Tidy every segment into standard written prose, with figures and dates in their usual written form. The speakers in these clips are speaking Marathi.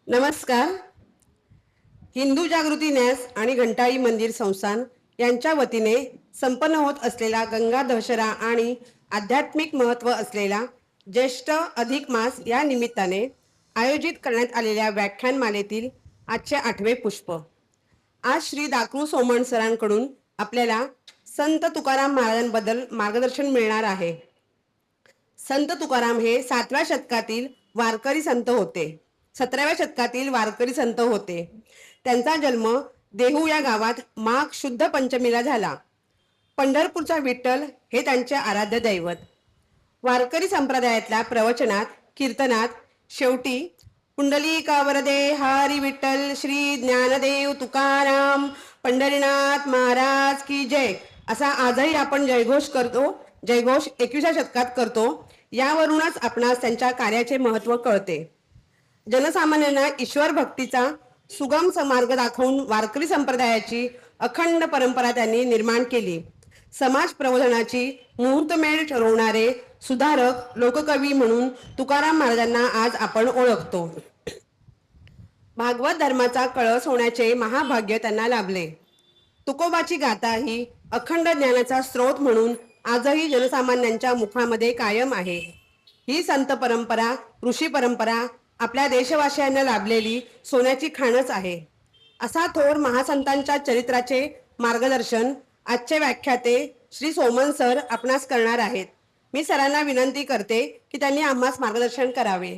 नमस्कार. हिंदू जागृती न्यास आणि घंटाळी मंदिर संस्थान यांच्या वतीने संपन्न होत असलेला गंगा दशरा आणि आध्यात्मिक महत्त्व असलेला ज्येष्ठ अधिक मास या निमित्ताने आयोजित करण्यात आलेल्या व्याख्यानमालेतील आजचे 8वे पुष्प. आज श्री दाकरू सोमण सरांकडून आपल्याला संत तुकाराम महाराजांबद्दल मार्गदर्शन मिळणार आहे. संत तुकाराम हे 7व्या शतकातील वारकरी संत होते. 17व्या शतकातील वारकरी संत होते. त्यांचा जन्म देहू या गावात माघ शुद्ध पंचमीला झाला. पंढरपूरचा विठ्ठल हे त्यांचे आराध्य दैवत. वारकरी संप्रदायातल्या प्रवचनात, कीर्तनात शेवटी पुंडलिका वरदे हरी विठ्ठल श्री ज्ञानदेव तुकाराम पंढरीनाथ महाराज की जय असा आजही आपण जयघोष करतो. जयघोष 21व्या शतकात करतो. यावरूनच आपणास त्यांच्या कार्याचे महत्त्व कळते. जनसामान्यांना ईश्वर भक्तीचा सुगम मार्ग दाखवून वारकरी संप्रदायाची अखंड परंपरा त्यांनी निर्माण केली. समाज प्रबोधनाची मुहूर्तमेढ ठरवणारे सुधारक लोककवी म्हणून तुकाराम महाराजांना आज आपण ओळखतो. भागवत धर्माचा कळस होण्याचे महाभाग्य त्यांना लाभले. तुकोबाची गाथा ही अखंड ज्ञानाचा स्रोत म्हणून आजही जनसामान्यांच्या मुखामध्ये कायम आहे. ही संत परंपरा, ऋषी परंपरा आपल्या देशवासियांना लाभलेली सोन्याची खाणच आहे. असा थोर महासंतांच्या चरित्राचे मार्गदर्शन आजचे व्याख्याते श्री सोमन सर आपणास करणार आहेत. मी सरांना विनंती करते की त्यांनी आम्हास मार्गदर्शन करावे.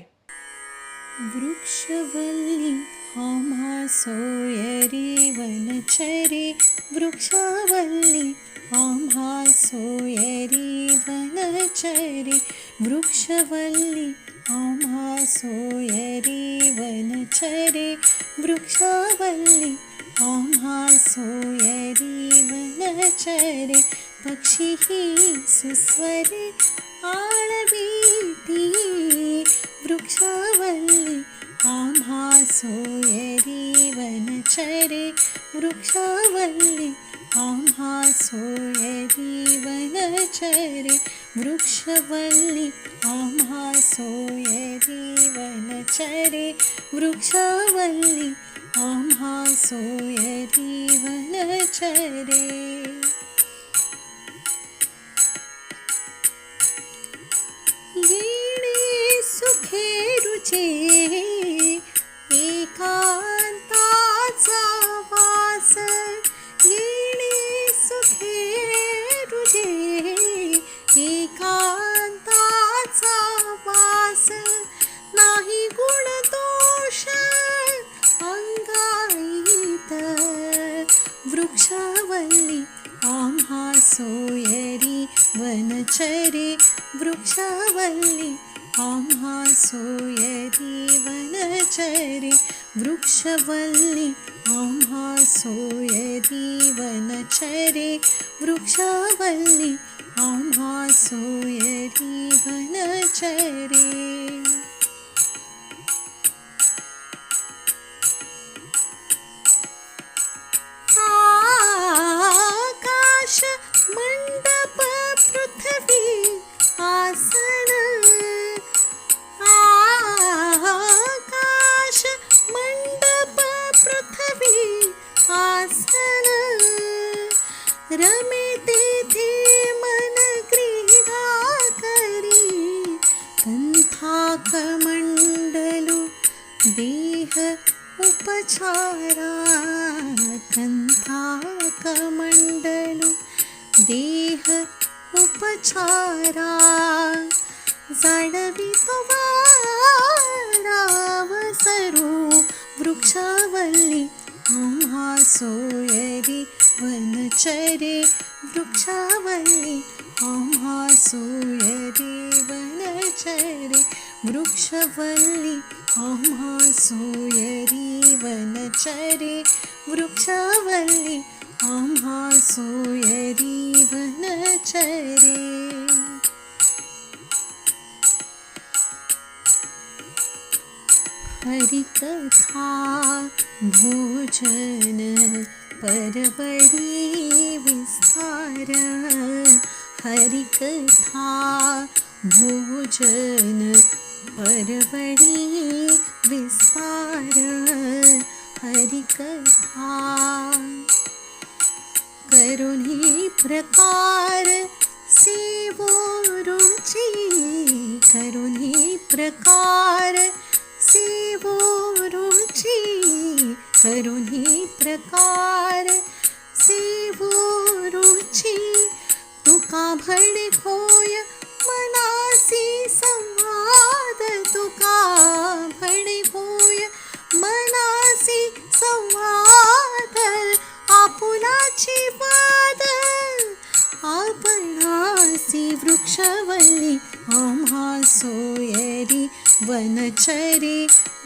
वृक्षवल्ली आम्हा सोयरी वनचरे, वृक्षवल्ली आम्हा सोयरी वनचरे, वृक्षवल्ली आम्हा सोयरी वनचरे, वृक्षवल्ली आम्हा सोयरी वनचरे, पक्षी ही सुस्वरे आळवीती, वृक्षवल्ली आम्हा सोयरी वनचरे, वृक्षवल्ली आम्हा सोयरी वनचरे, वृक्षवल्ली आम्हा सोयरी वनचरे, वृक्षवल्ली आम्हा सोयरी वनचरे. येणे सुखे रुचे एकांताचा वास, येणे सुखे रुचे एकांताचा वास, नाही गुण दोष अंगाईत, वृक्षवल्ली आम्हा सोयरी वनचरे, वृक्षवल्ली आम्हा सोयरी वनचरे, वृक्षवल्ली आम्हा सोयरी वनचरे, वृक्षवल्ली आम्हा सोयरी वनचरे. आकाश मंडप पृथ्वी आसन, आकाश मंडप पृथ्वी आसन, रमे तेथे मन क्रीडा करी, कंथा कमंडलू देह उपचारा, कंथा कमंडलू देह उपचारा, जाडवितो वारावसरू, वृक्षवल्ली आम्हा सोयरी वनचरे, वृक्षवल्ली आम्हा सोयरी वनचरे, वृक्षवल्ली आम्हा सोयरी वनचरे, वृक्षवल्ली आम्हा सोयरी वनचरे. हरिकथा भोजन परवडी विस्तार, हरिकथा भोजन परवडी विस्तार, हरी कथा करुणी प्रकार सेवो रुची करुणी प्रकार सेवो रुची करुणी प्रकार सेवो रुची तुका भळे होय मनासी संवाद तुका भळे होय मनासी संवाद आपुलाची वाद आपणासी वृक्षवल्ली आम्हा सोयरी वनचरे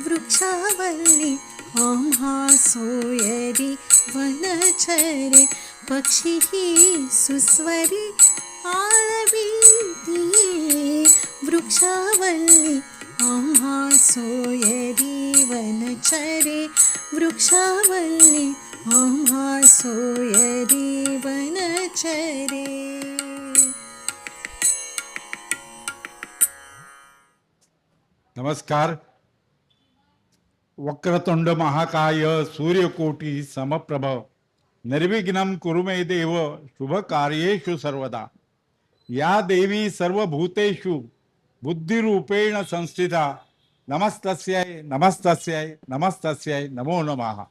वृक्षवल्ली आम्हा सोयरी वनचरे पक्षी ही सुस्वरी आळविती वृक्षवल्ली आम्हा सोयरी वनचरे वृक्षवल्ली आम्हा सोयरी वनचरे. नमस्कार. वक्रतुंड महाकाय सूर्यकोटी समप्रभ निर्विघ्नं कुरु मे देव शुभकार्येषु सर्वदा. या देवी सर्वभूतेषु बुद्धिरूपेण संस्थिता नमस्तस्यै नमस्तस्यै नमस्तस्यै नमो नमः.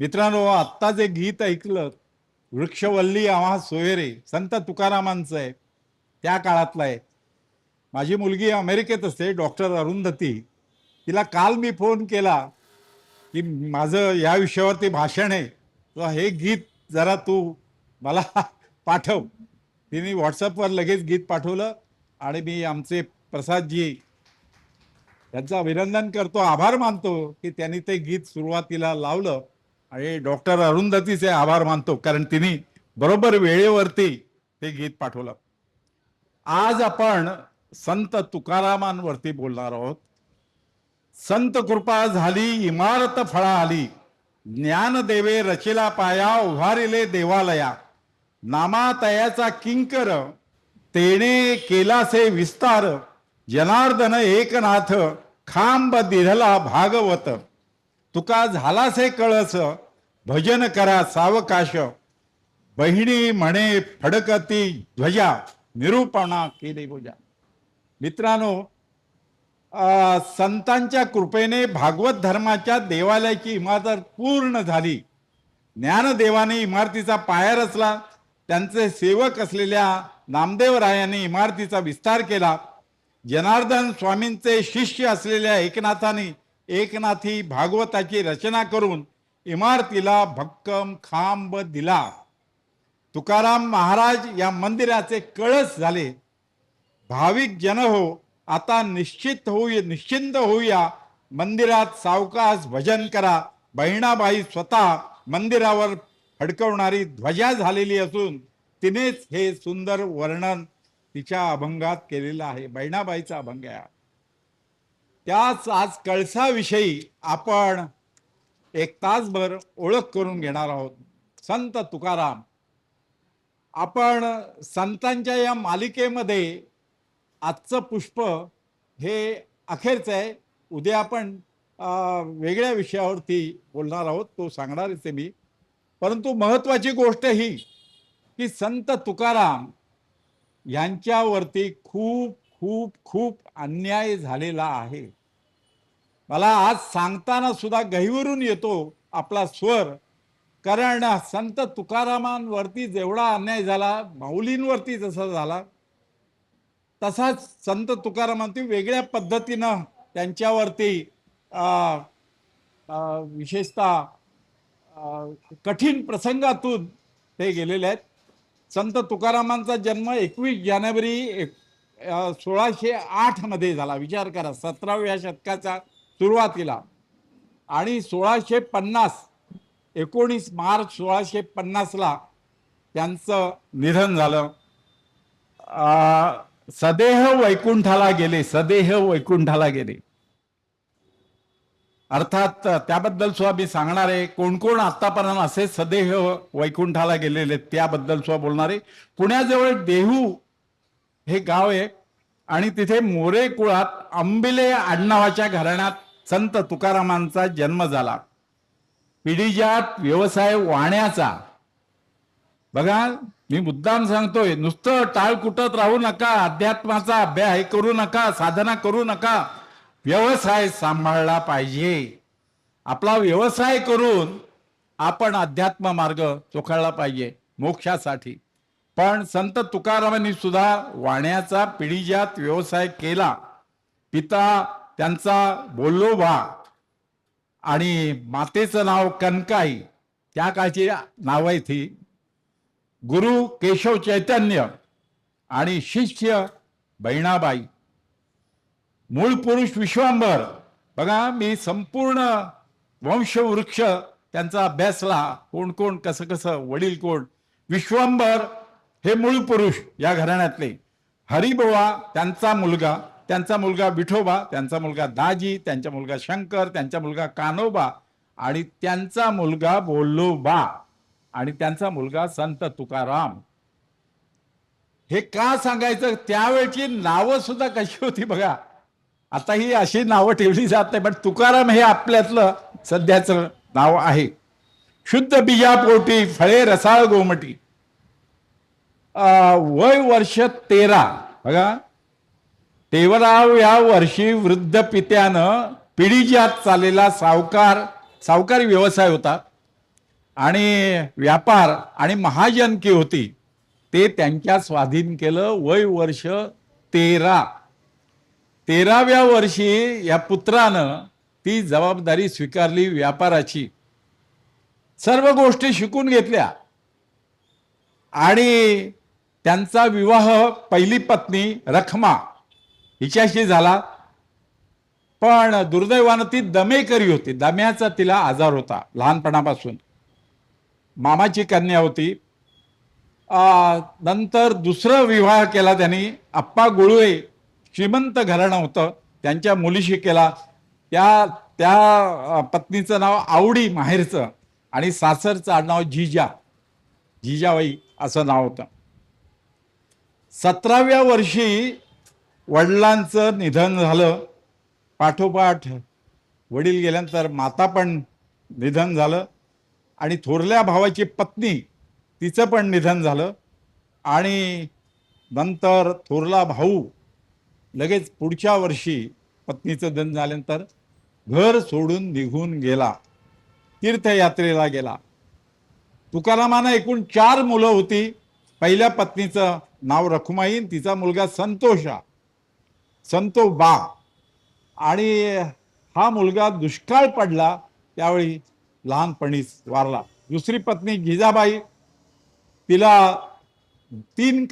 मित्रांनो, आत्ता जे गीत ऐकलं वृक्षवल्ली आम्हा सोयरे संत तुकारामांचं आहे, त्या काळातलं आहे. माझी मुलगी अमेरिकेत असते, डॉक्टर अरुंधती. तिला काल मी फोन केला की माझं या विषयावरती भाषण आहे, तर हे गीत जरा तू मला पाठव. तिने व्हॉट्सअपवर लगेच गीत पाठवलं आणि मी आमचे प्रसादजी यांचं अभिनंदन करतो, आभार मानतो की त्यांनी ते गीत सुरुवातीला लावलं. आणि डॉक्टर अरुंधतीचे आभार मानतो कारण तिने बरोबर वेळेवरती ते गीत पाठवलं. आज आपण संत तुकारामांवरती बोलणार आहोत. संत कृपा झाली इमारत फळा आली, ज्ञानदेवे रचिला पाया उभारिले देवालया, नामातयाचा किंकर तेने केलासे विस्तार, जनार्दन एकनाथ खांब दिधला भागवत, तुका झालासे कळस भजन करा सावकाश, बहिणी म्हणे फडकती ध्वजा निरूपणा केली पूजा. मित्रांनो, संतांच्या कृपेने भागवत धर्माच्या देवालयाची इमारत पूर्ण झाली. ज्ञानदेवाने इमारतीचा पाया रचला, त्यांचे सेवक असलेल्या नामदेवरायांनी इमारतीचा विस्तार केला. जनार्दन स्वामींचे शिष्य असलेल्या एकनाथांनी एकनाथी भागवताची रचना करून इमारतीला भक्कम खांब दिला. तुकाराम महाराज या मंदिराचे कळस झाले. भाविक जन हो, आता निश्चिंत होऊया, मंदिरात सावकाश भजन करा. बहिणाबाई स्वतः मंदिरावर फडकवणारी ध्वजा झालेली असून तिनेच हे सुंदर वर्णन तिच्या अभंगात केलेलं आहे. बहिणाबाईचा अभंग आहे. त्याच आज कळसाविषयी आपण एक तासभर ओळख करून घेणार आहोत. संत तुकाराम. आपण संतांच्या या मालिकेमध्ये आजचं पुष्प हे अखेरचं आहे. उद्या आपण वेगळ्या विषयावरती बोलणार आहोत, तो सांगणारच आहे मी. परंतु महत्त्वाची गोष्ट ही की संत तुकाराम यांच्यावरती खूप खूप खूप अन्याय झालेला आहे. मला आज सांगताना सुद्धा गहिवरून येतो आपला स्वर, कारण संत तुकारामांवरती जेवढा अन्याय झाला, माऊलींवरती जसा झाला तसाच संत तुकारामांवरती वेगळ्या पद्धतीनं त्यांच्यावरती विशेषतः कठीण प्रसंगातून ते गेलेले आहेत. संत तुकारामांचा जन्म 21 जानेवारी 1608 मध्ये झाला. विचार करा, 17व्या शतकाच्या सुरुवातीला. आणि 19 मार्च 1650ला त्यांचं निधन झालं. सदेह वैकुंठाला गेले. अर्थात त्याबद्दल सुद्धा मी सांगणार आहे. कोण कोण आतापर्यंत असे सदेह वैकुंठाला गेलेले त्याबद्दल सुद्धा बोलणार आहे. पुण्याजवळ देहू हे गाव आहे आणि तिथे मोरे कुळात अंबिले आडनावाच्या घराण्यात संत तुकारामांचा जन्म झाला. पिढीजात व्यवसाय वाण्याचा. बघा, मी मुद्दाम सांगतोय, नुसतं टाळ कुटत राहू नका, अध्यात्माचा अभ्यास हे करू नका, साधना करू नका, व्यवसाय सांभाळला पाहिजे. आपला व्यवसाय करून आपण अध्यात्म मार्ग चोखाळला पाहिजे मोक्षासाठी. पण संत तुकारामांनी सुद्धा वाण्याचा पिढीजात व्यवसाय केला. पिता त्यांचा बोल्लोबा आणि मातेचं नाव कनकाई, त्या काळची नाव आहे ती. गुरु केशव चैतन्य आणि शिष्य बहिणाबाई. मूळ पुरुष विश्वांबर. बघा, मी संपूर्ण वंशवृक्ष त्यांचा अभ्यासला, कोण कोण कसं कसं, वडील कोण. विश्वांबर हे मूळ पुरुष या घराण्यातले. हरिबोवा त्यांचा मुलगा विठोबा, त्यांचा मुलगा दाजी, त्यांचा मुलगा शंकर, त्यांचा मुलगा कान्होबा आणि त्यांचा मुलगा बोल्लोबा आणि त्यांचा मुलगा संत तुकाराम. हे का सांगायचं, त्यावेळची नावं सुद्धा कशी होती बघा. आता ही अशी नावं ठेवली जात नाही, पण तुकाराम हे आपल्यातलं सध्याचं नाव आहे. शुद्ध बीजापोटी फळे रसाळ गोमटी. वय वर्ष 13. बघा, 13व्या वर्षी वृद्ध पित्यानं पिढीजात चाललेला सावकारी व्यवसाय होता आणि व्यापार आणि महाजनकी होती, ते त्यांच्या स्वाधीन केलं. वय वर्ष 13. 13व्या वर्षी या पुत्रानं ती जबाबदारी स्वीकारली व्यापाराची. सर्व गोष्टी शिकून घेतल्या आणि त्यांचा विवाह पहिली पत्नी रखमा हिच्याशी झाला. पण दुर्दैवानं ती दमेकरी होती. दम्याचा तिला आजार होता लहानपणापासून. मामाची कन्या होती. नंतर दुसरा विवाह केला त्यांनी. आप्पा गुळवे श्रीमंत घराणं होतं, त्यांच्या मुलीशी केला. त्या पत्नीचं नाव आवडी माहेरचं आणि सासरचं आडनाव जिजाबाई असं नाव होतं. 17व्या वर्षी वडिलांचं निधन झालं. पाठोपाठ वडील गेल्यानंतर माता पण निधन झालं आणि थोरल्या भावाची पत्नी, तिचं पण निधन झालं. आणि नंतर थोरला भाऊ लगेच पुढच्या वर्षी पत्नीचं निधन झाल्यानंतर घर सोडून निघून गेला, तीर्थयात्रेला गेला. तुकारामांना एकूण 4 मुलं होती. पहिल्या पत्नीचं नाव रखुमाई, तिचा मुलगा संतोबा. आणि हा मुलगा दुष्काळ पडला त्यावेळी लहानपणीच वारला. दुसरी पत्नी जिजाबाई, तिला 2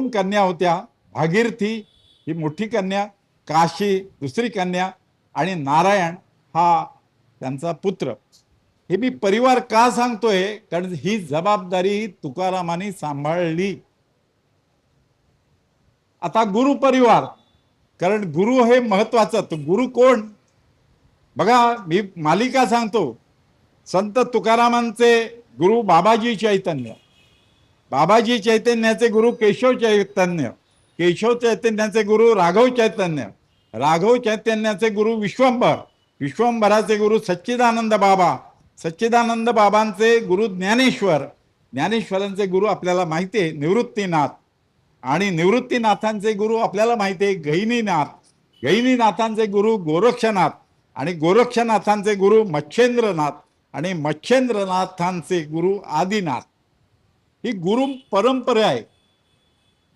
कन्या होत्या. भागीरथी ही मोठी कन्या, काशी दुसरी कन्या आणि नारायण हा त्यांचा पुत्र. हे मी परिवार का सांगतोय, कारण ही जबाबदारी तुकारामांनी सांभाळली. आता गुरु परिवार, कारण गुरु हे महत्वाचं. तर गुरु कोण बघा, मी मालिका सांगतो. संत तुकारामांचे गुरु बाबाजी चैतन्याचे गुरु केशव चैतन्याचे गुरु राघव चैतन्याचे गुरु विश्वंभराचे गुरु सच्चिदानंद बाबांचे गुरु ज्ञानेश्वरांचे गुरु आपल्याला माहिती आहे निवृत्तीनाथ. आणि निवृत्तीनाथांचे गुरु आपल्याला माहिती आहे गहिनीनाथांचे गुरु गोरक्षनाथ आणि गोरक्षनाथांचे गुरु मच्छेंद्रनाथ आणि मच्छेंद्रनाथांचे गुरु आदिनाथ. ही गुरु परंपरा आहे.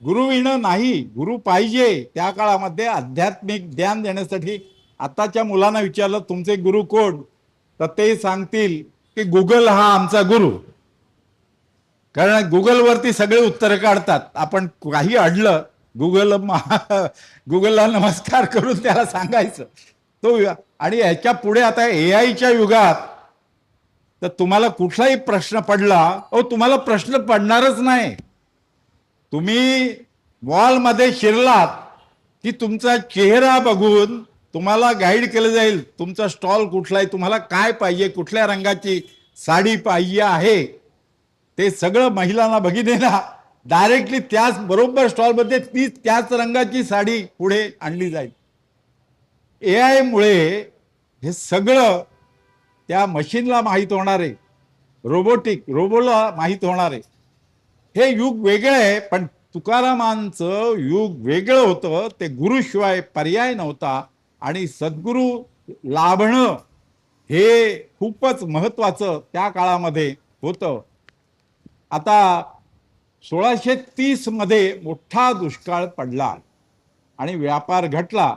गुरुविणं नाही, गुरु पाहिजे. त्या काळामध्ये आध्यात्मिक ज्ञान देण्यासाठी आताच्या मुलांना विचारलं तुमचे गुरु कोण, तर ते सांगतील की गुगल हा आमचा गुरु. कारण गुगलवरती सगळे उत्तर काढतात. आपण काही अडलं गुगलला नमस्कार करून त्याला सांगायचं तो. आणि ह्याच्या पुढे आता AI युगात तर तुम्हाला कुठलाही प्रश्न पडला, तुम्हाला प्रश्न पडणारच नाही. तुम्ही मॉलमध्ये शिरलात की तुमचा चेहरा बघून तुम्हाला गाईड केलं जाईल, तुमचा स्टॉल कुठला आहे, तुम्हाला काय पाहिजे, कुठल्या रंगाची साडी पाहिजे आहे, ते सगळं महिलांना भगिनींना डायरेक्टली त्याच बरोबर स्टॉलमध्ये त्याच रंगाची साडी पुढे आणली जाईल. AI मुळे हे सगळं त्या मशीनला माहीत होणारे, रोबोला माहीत होणारे. हे युग वेगळं आहे, पण तुकारामांचं युग वेगळं होतं. ते गुरुशिवाय पर्याय नव्हता आणि सद्गुरू लाभणं हे खूपच महत्वाचं त्या काळामध्ये होतं. आता 1630 मध्ये मोठा दुष्काळ पडला आणि व्यापार घटला,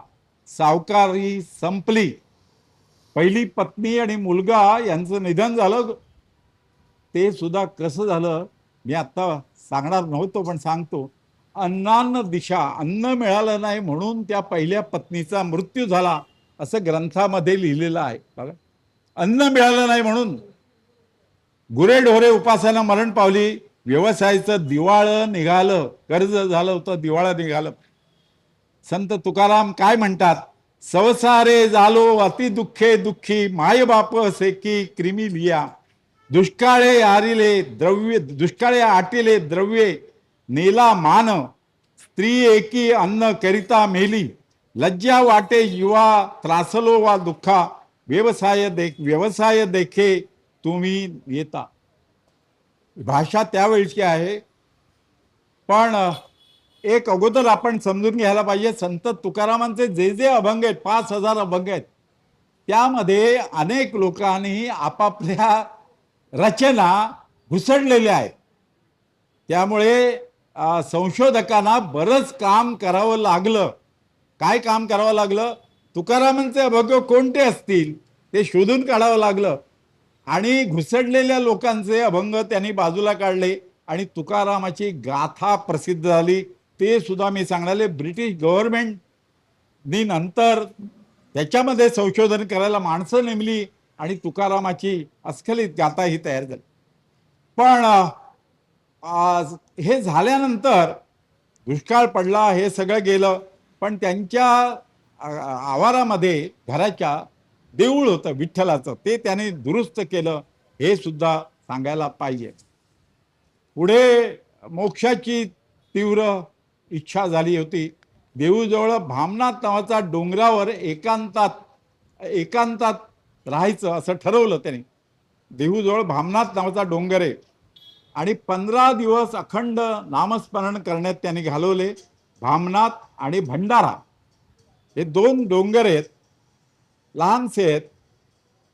सावकारी संपली. पहिली पत्नी आणि मुलगा यांचं निधन झालं. ते सुद्धा कसं झालं मी आता सांगणार नव्हतो, पण सांगतो. अन्नान्न दिशा, अन्न मिळालं नाही म्हणून त्या पहिल्या पत्नीचा मृत्यू झाला, असं ग्रंथामध्ये लिहिलेलं आहे. बघा, अन्न मिळालं नाही म्हणून गुरेढोरे उपासानं मरण पावली. व्यवसायाचं दिवाळं निघालं, कर्ज झालं होतं, दिवाळं निघालं. संत तुकाराम काय म्हणतात? संसारे झालो अति दुःखे दुःखी, माय बाप सेकी क्रिमी लिया. दुष्काळे आटिले द्रव्ये, नेला मान. स्त्री एकी अन्न करिता मेली, लज्जा वाटे युवा त्रासलो वा दुःखा. व्यवसाय देखे तुम्ही येता. भाषा त्यावेळची आहे, पण एक अगोदर आपण समजून घ्यायला पाहिजे. संत तुकारामांचे जे जे अभंग आहेत, 5000 अभंग आहेत, त्यामध्ये अनेक लोकांनी आपापल्या रचना घुसडलेल्या आहेत. त्यामुळे संशोधकांना बरंच काम करावं लागलं. काय काम करावं लागलं? तुकारामांचे अभंग कोणते असतील ते शोधून काढावं लागलं आणि घुसडलेल्या लोकांचे अभंग त्यांनी बाजूला काढले आणि तुकारामाची गाथा प्रसिद्ध झाली. ते सुद्धा मी सांगणारे ब्रिटिश गव्हर्नमेंटनी नंतर त्याच्यामध्ये संशोधन करायला माणसं नेमली आणि तुकारामाची अस्खलित गाथा ही तयार झाली. पण हे झाल्यानंतर दुष्काळ पडला, हे सगळं गेलं, पण त्यांच्या आवारामध्ये घराच्या देऊळ होतं विठ्ठलाचं, ते त्याने दुरुस्त केलं, हे सुद्धा सांगायला पाहिजे. पुढे मोक्षाची तीव्र इच्छा झाली होती. देऊळजवळ भामनाथ नावाचा डोंगरावर एकांतात राहायचं असं ठरवलं त्यांनी. देऊळजवळ भामनाथ नावाचा डोंगर आहे आणि 15 दिवस अखंड नामस्मरण करण्यात त्यांनी घालवले. भामनाथ आणि भंडारा हे 2 डोंगर आहेत, लहानसे आहेत.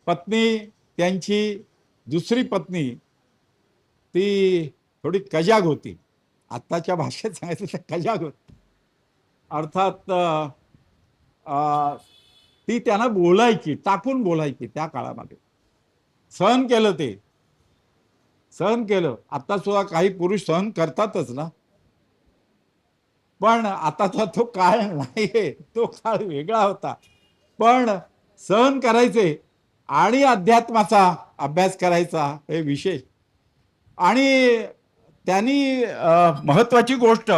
पत्नी त्यांची दुसरी पत्नी ती थोडी कजाग होती. आत्ताच्या भाषेत सांगायचं तर कजाग होती. अर्थात ती त्यांना बोलायची, टाकून बोलायची. त्या काळामध्ये सहन केलं. आता सुद्धा काही पुरुष सहन करतातच ना, पण आता तो काळ नाहीये, तो काळ वेगळा होता. पण सहन करायचे आणि अध्यात्माचा अभ्यास करायचा हे विशेष. आणि त्यांनी महत्वाची गोष्ट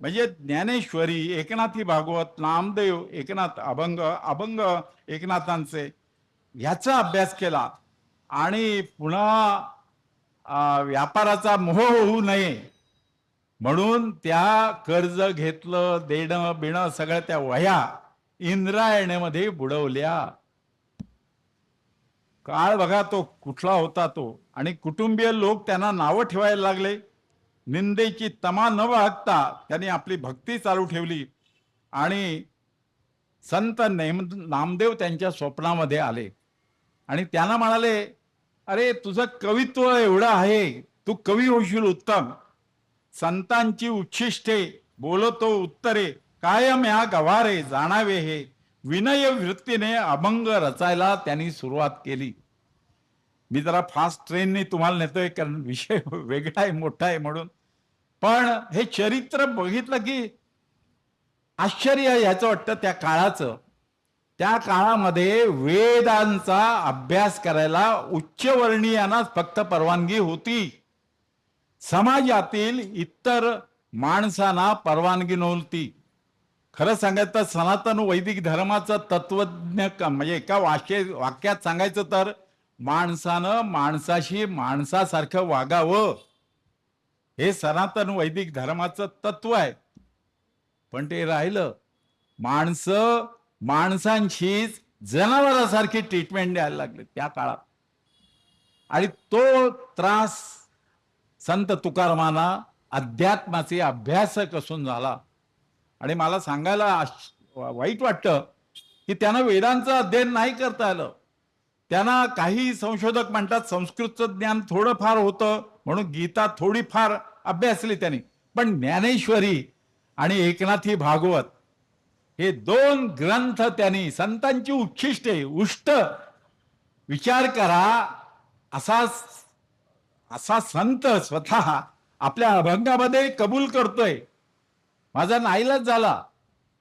म्हणजे ज्ञानेश्वरी, एकनाथी भागवत, नामदेव एकनाथ, अभंग एकनाथांचे, ह्याचा अभ्यास केला. आणि पुन्हा व्यापाराचा मोह होऊ नये म्हणून त्या कर्ज घेतलं, देणं बिणं सगळ्या त्या वह्या इंद्रायणीमध्ये बुडवल्या. काळ बघा तो कुठला होता तो. आणि कुटुंबीय लोक त्यांना नावं ठेवायला लागले. निंदेची तमा न बाळगता त्यांनी आपली भक्ती चालू ठेवली. आणि संत नामदेव त्यांच्या स्वप्नामध्ये आले आणि त्यांना म्हणाले, अरे तुझं कवित्व एवढं आहे, तू कवी होशील उत्तम. संतांची उच्छिष्टे बोलतो उत्तरे, कायम या गवारे जाणावे हे. विनय वृत्तीने अभंग रचायला त्यांनी सुरुवात केली. मी जरा फास्ट ट्रेनने तुम्हाला नेतोय कारण विषय वेगळा आहे, मोठा आहे म्हणून. पण हे चरित्र बघितलं की आश्चर्य याचं वाटतं त्या काळाचं. त्या काळामध्ये वेदांचा अभ्यास करायला उच्चवर्णीयांनाच फक्त परवानगी होती. समाजातील इतर माणसांना परवानगी नव्हती. खरं सांगायचं तर सनातन वैदिक धर्माचं तत्वज्ञ म्हणजे एका वाक्यात सांगायचं तर माणसानं माणसाशी माणसासारखं वागावं, हे सनातन वैदिक धर्माचं तत्व आहे. पण ते राहिलं. माणसं माणसांशीच जनावरासारखी ट्रीटमेंट द्यायला लागले त्या काळात. आणि तो त्रास संत तुकारामांना अध्यात्माचे अभ्यासक असून झाला. आणि मला सांगायला वाईट वाटतं की त्यांना वेदांचं अध्ययन नाही करता आलं. त्यांना काही संशोधक म्हणतात संस्कृतचं ज्ञान थोडंफार होतं म्हणून गीता थोडीफार अभ्यासली त्यांनी, पण ज्ञानेश्वरी आणि एकनाथी भागवत हे 2 ग्रंथ त्यांनी, संतांची उच्छिष्टे उष्ट विचार करा, असा संत स्वतः आपल्या अभंगामध्ये कबूल करतोय. माझा नाईलाज झाला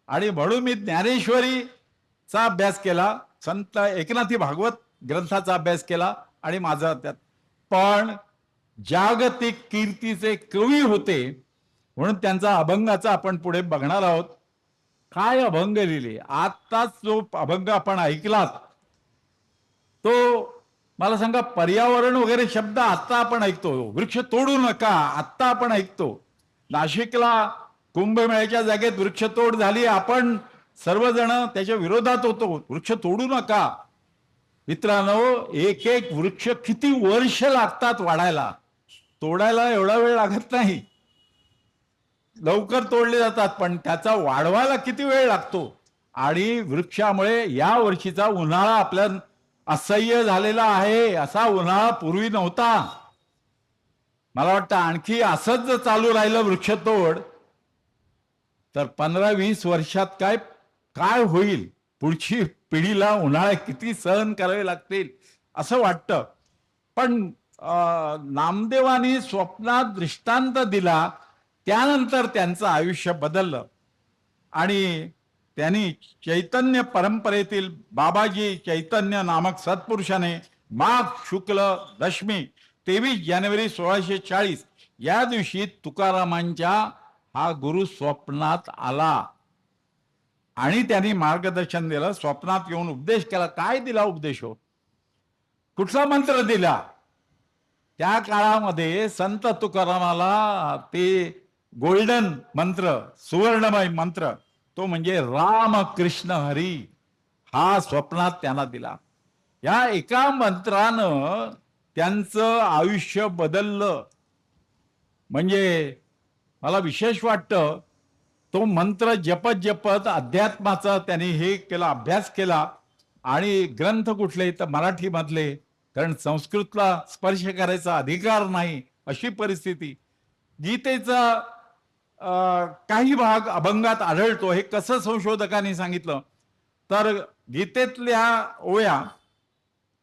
आणि म्हणून मी ज्ञानेश्वरीचा अभ्यास केला, संत एकनाथी भागवत ग्रंथाचा अभ्यास केला आणि माझा त्यात. पण जागतिक कीर्तीचे कवी होते म्हणून त्यांचा अभंगाचा आपण पुढे बघणार आहोत. काय अभंग लिहिले. आत्ताच जो अभंग आपण ऐकलात तो मला सांगा, पर्यावरण वगैरे शब्द आत्ता आपण ऐकतो, वृक्ष तोडू नका आत्ता आपण ऐकतो. नाशिकला कुंभमेळ्याच्या जागेत वृक्षतोड झाली, आपण सर्वजण त्याच्या विरोधात होतो, वृक्ष तोडू नका. मित्रांनो, एक एक वृक्ष किती वर्ष लागतात वाढायला, तोडायला एवढा वेळ लागत नाही. लवकर तोडले जातात, पण त्याचा वाढवायला किती वेळ लागतो. आणि वृक्षामुळे या वर्षीचा उन्हाळा आपल्या असह्य झालेला आहे. असा उन्हाळा पूर्वी नव्हता. मला वाटतं आणखी असंच जर चालू राहिलं वृक्षतोड तर 15-20 वर्षात काय काय होईल, पुढची पिढीला उन्हाळे किती सहन करावे लागतील असं वाटतं. पण नामदेवानी स्वप्नात दृष्टांत दिला, त्यानंतर त्यांचं आयुष्य बदललं आणि त्यांनी चैतन्य परंपरेतील बाबाजी चैतन्य नामक सत्पुरुषाने माघ शुक्ल दशमी 23 जानेवारी 1640 या दिवशी तुकारामांच्या हा गुरु स्वप्नात आला आणि त्यांनी मार्गदर्शन दिलं. स्वप्नात येऊन उपदेश केला. काय दिला उपदेश हो, कुठला मंत्र दिला? त्या काळामध्ये संत तुकारामाला ते गोल्डन मंत्र, सुवर्णमय मंत्र, तो म्हणजे राम कृष्ण हरी, हा स्वप्नात त्यांना दिला. या एका मंत्रानं त्यांचं आयुष्य बदललं. म्हणजे मला विशेष वाटतं, तो मंत्र जपत जपत अध्यात्माचा त्यांनी हे केला, अभ्यास केला. आणि ग्रंथ कुठले तर मराठी मधले, कारण संस्कृतला स्पर्श करायचा अधिकार नाही अशी परिस्थिती. गीतेचा काही भाग अभंगात आढळतो. हे कसं संशोधकांनी सांगितलं तर गीतेतल्या ओव्या,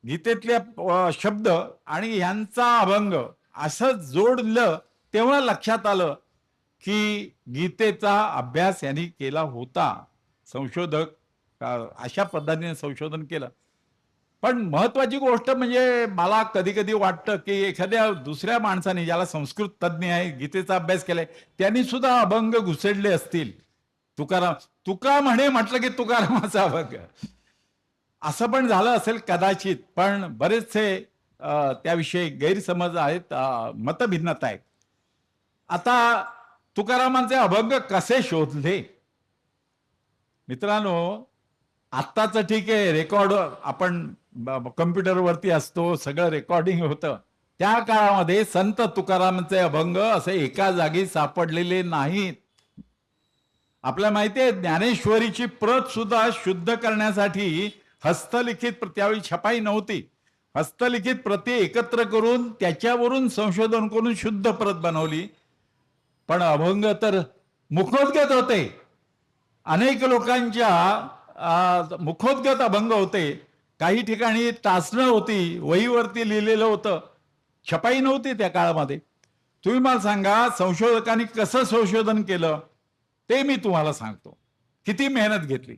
गीतेतल्या शब्द आणि ह्यांचा अभंग असं जोडलं तेव्हा लक्षात आलं की गीतेचा अभ्यास यांनी केला होता. संशोधक अशा पद्धतीने संशोधन केलं. पण महत्वाची गोष्ट म्हणजे मला कधी कधी वाटतं की एखाद्या दुसऱ्या माणसाने, ज्याला संस्कृत तज्ज्ञ आहे, गीतेचा अभ्यास केलाय, त्यांनी सुद्धा अभंग घुसडले असतील. तुका म्हणे म्हटलं की तुकारामाचा अभंग, असं पण झालं असेल कदाचित. पण बरेचसे त्याविषयी गैरसमज आहेत, मतभिन्नता आहेत. आता तुकारामांचे अभंग कसे शोधले? मित्रांनो, आत्ताचं ठीक आहे, रेकॉर्ड आपण कम्प्युटरवरती असतो, सगळं रेकॉर्डिंग होतं. त्या काळामध्ये संत तुकारामांचे अभंग असे एका जागी सापडलेले नाहीत. आपल्याला माहिती आहे, ज्ञानेश्वरीची प्रत सुद्धा शुद्ध करण्यासाठी हस्तलिखित, त्यावेळी छपाई नव्हती, हस्तलिखित प्रती एकत्र करून त्याच्यावरून संशोधन करून शुद्ध प्रत बनवली. पण अभंग तर मुखोद्गत होते. अनेक लोकांच्या मुखोद्गत अभंग होते. काही ठिकाणी टाचणं होती, वहीवरती लिहिलेलं होतं, छपाई नव्हती त्या काळामध्ये. तुम्ही मला सांगा, संशोधकांनी कसं संशोधन केलं ते मी तुम्हाला सांगतो. किती मेहनत घेतली.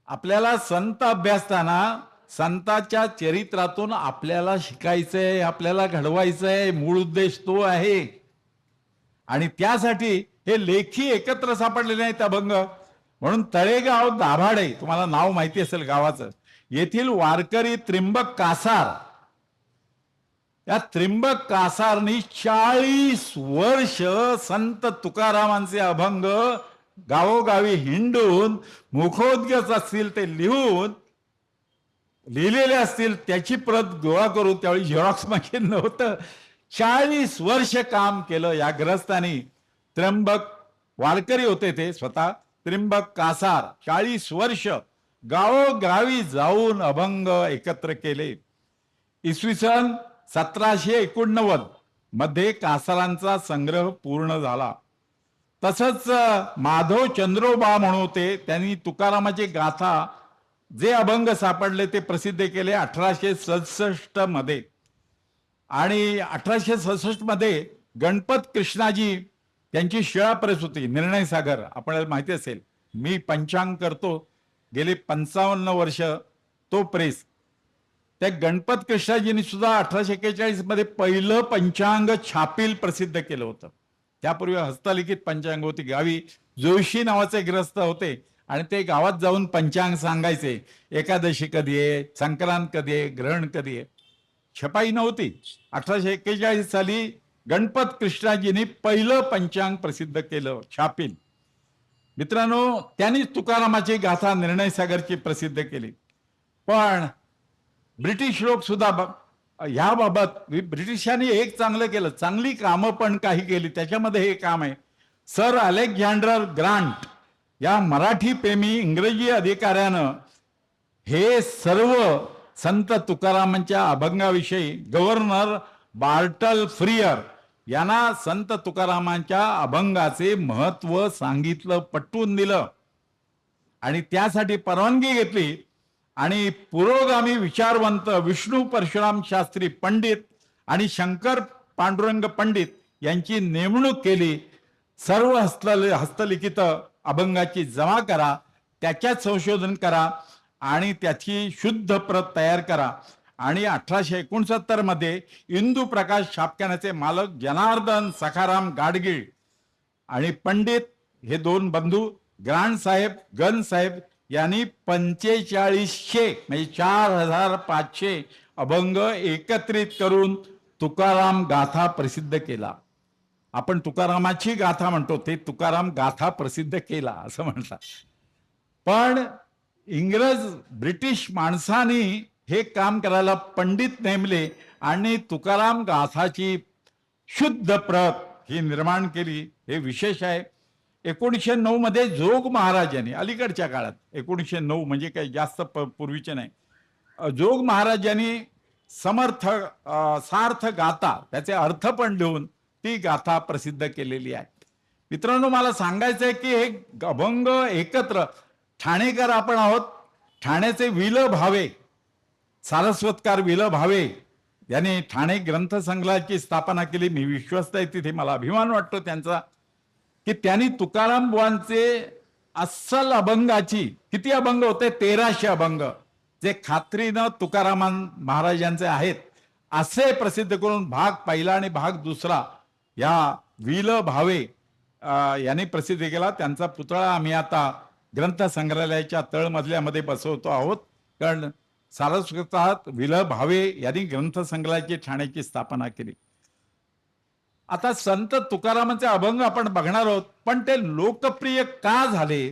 आपल्याला संत अभ्यासताना संतांच्या चरित्रातून आपल्याला शिकायचंय, आपल्याला घडवायचंय, मूळ उद्देश तो आहे. आणि त्यासाठी हे लेखी एकत्र सापडलेले नाहीत अभंग. म्हणून तळेगाव दाभाडे, तुम्हाला नाव माहिती असेल गावाचं, येथील वारकरी त्रिंबक कासार, या त्रिंबक कासारनी 40 वर्ष संत तुकारामांचे अभंग गावोगावी हिंडून मुखोद्गत असतील ते लिहून लिहिलेले असतील त्याची प्रत गोळा करून, त्यावेळी झेरॉक्स मशीन नव्हतं, 40 वर्ष काम केलं या ग्रस्तानी. त्र्यंबक वारकरी होते ते स्वतः, त्र्यंबक कासार, 40 वर्ष गावोगावी जाऊन अभंग एकत्र केले. इसवी सन 1789 मध्ये कासारांचा संग्रह पूर्ण झाला. तसंच माधव चंद्रोबा म्हणून होते, त्यांनी तुकारामाची गाथा जे अभंग सापडले ते प्रसिद्ध केले 1867 मध्ये. आणि 1867 मध्ये गणपत कृष्णाजी त्यांची शिळा प्रेस होती, निर्णय सागर, आपल्याला माहिती असेल. मी पंचांग करतो गेले 55 वर्ष, तो प्रेस. त्या गणपत कृष्णाजींनी सुद्धा 1841 मध्ये पहिलं पंचांग छापील प्रसिद्ध केलं होतं. त्यापूर्वी हस्तलिखित पंचांग होती. गावी जोशी नावाचे ग्रस्त होते आणि ते गावात जाऊन पंचांग सांगायचे, एकादशी कधी आहे, संक्रांत कधी आहे, ग्रहण कधी आहे. छपाई नव्हती. 1841 साली गणपत कृष्णाजींनी पहिलं पंचांग प्रसिद्ध केलं, छापील. मित्रांनो, त्यांनी तुकारामाची गाथा निर्णय सागरची प्रसिद्ध केली. पण ब्रिटिश लोक सुद्धा ह्याबाबत, ब्रिटिशांनी एक चांगलं केलं, चांगली कामं पण काही केली. त्याच्यामध्ये हे काम आहे, सर अलेक्झांडर ग्रांट या मराठी प्रेमी इंग्रजी अधिकाऱ्यानं हे सर्व संत तुकारामांच्या अभंगाविषयी गव्हर्नर बार्टल फ्रियर यांना संत तुकारामांच्या अभंगाचे महत्व सांगितलं, पटवून दिलं आणि त्यासाठी परवानगी घेतली. आणि पुरोगामी विचारवंत विष्णू परशुराम शास्त्री पंडित आणि शंकर पांडुरंग पंडित यांची नेमणूक केली. सर्व हस्तलिखित अभंगाची जमा करा, त्याच्यात संशोधन करा आणि त्याची शुद्ध प्रत तयार करा. आणि 1869 मध्ये इंदू प्रकाश छापखान्याचे मालक जनार्दन सखाराम गाडगीळ आणि पंडित हे दोन बंधू ग्रांड साहेब, गन साहेब यांनी 4500 म्हणजे 4500 अभंग एकत्रित करून तुकाराम गाथा प्रसिद्ध केला. आपण तुकारामाची गाथा म्हणतो, ते तुकाराम गाथा प्रसिद्ध केला असं म्हणतात. पण ब्रिटिश माणसांनी हे काम करायला पंडित नेमले आणि तुकाराम गाथाची शुद्ध प्रत ही निर्माण केली. हे विशेष आहे. 1909 मध्ये जोग महाराजांनी, अलीकडच्या काळात, 1909 म्हणजे काही जास्त पूर्वीचे नाही, जोग महाराजांनी समर्थ सार्थ गाथा, त्याचे अर्थ पण लिहून ती गाथा प्रसिद्ध केलेली आहे. मित्रांनो, मला सांगायचं आहे की हे अभंग एकत्र, ठाणेकर आपण आहोत, ठाण्याचे विल भावे, सारस्वतकार विल भावे यांनी ठाणे ग्रंथ संग्रहाची स्थापना केली. मी विश्वस्त आहे तिथे, मला अभिमान वाटतो त्यांचा, की त्यांनी तुकाराम बुवांचे अस्सल अभंगाची, किती अभंग होते, 1300 अभंग, जे खात्रीनं तुकाराम महाराजांचे आहेत असे प्रसिद्ध करून भाग पहिला आणि भाग दुसरा या विल भावे यांनी प्रसिद्ध केला. त्यांचा पुतळा आम्ही आता ग्रंथ संग्रहालयाच्या तळमजल्यामध्ये बसवतो आहोत, कारण सारस्वतात विल भावे यांनी ग्रंथ संग्रहालयाची ठाण्याची स्थापना केली. आता संत तुकारामांचे अभंग आपण बघणार आहोत, पण ते लोकप्रिय का झाले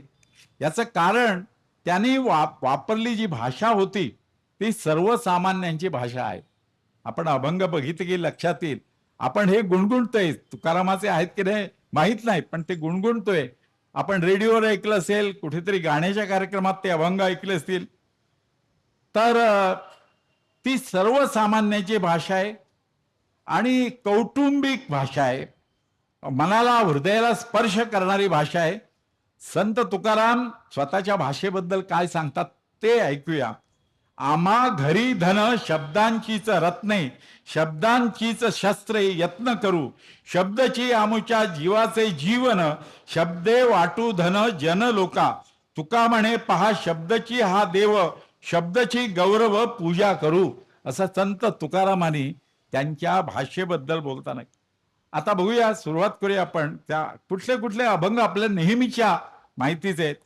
याचं कारण त्यांनी वापरली जी भाषा होती ती सर्वसामान्यांची भाषा आहे. आपण अभंग बघितले की लक्षात येईल, आपण हे गुणगुणतोय, तुकारामाचे आहेत की नाही माहीत नाही, पण ते गुणगुणतोय. आपण रेडिओवर ऐकलं असेल, कुठेतरी गाण्याच्या कार्यक्रमात ते अभंग ऐकले असतील. तर ती सर्वसामान्यांची भाषा आहे आणि कौटुंबिक भाषा आहे, मनाला हृदयाला स्पर्श करणारी भाषा आहे. संत तुकाराम स्वतःच्या भाषेबद्दल काय सांगतात ते ऐकूया. आम्हा घरी धन शब्दांचीच रत्ने, शब्दांचीच शस्त्रे यत्न करू, शब्दची आमुच्या जीवाचे जीवन, शब्दे वाटू धन जन लोका, तुका म्हणे पहा शब्दची हा देव, शब्दची गौरव पूजा करू, असं संत तुकारामांनी त्यांच्या भाषेबद्दल बोलताना. आता बघूया, सुरुवात करूया आपण. त्या कुठले कुठले अभंग आपल्या नेहमीच्या माहितीचे आहेत.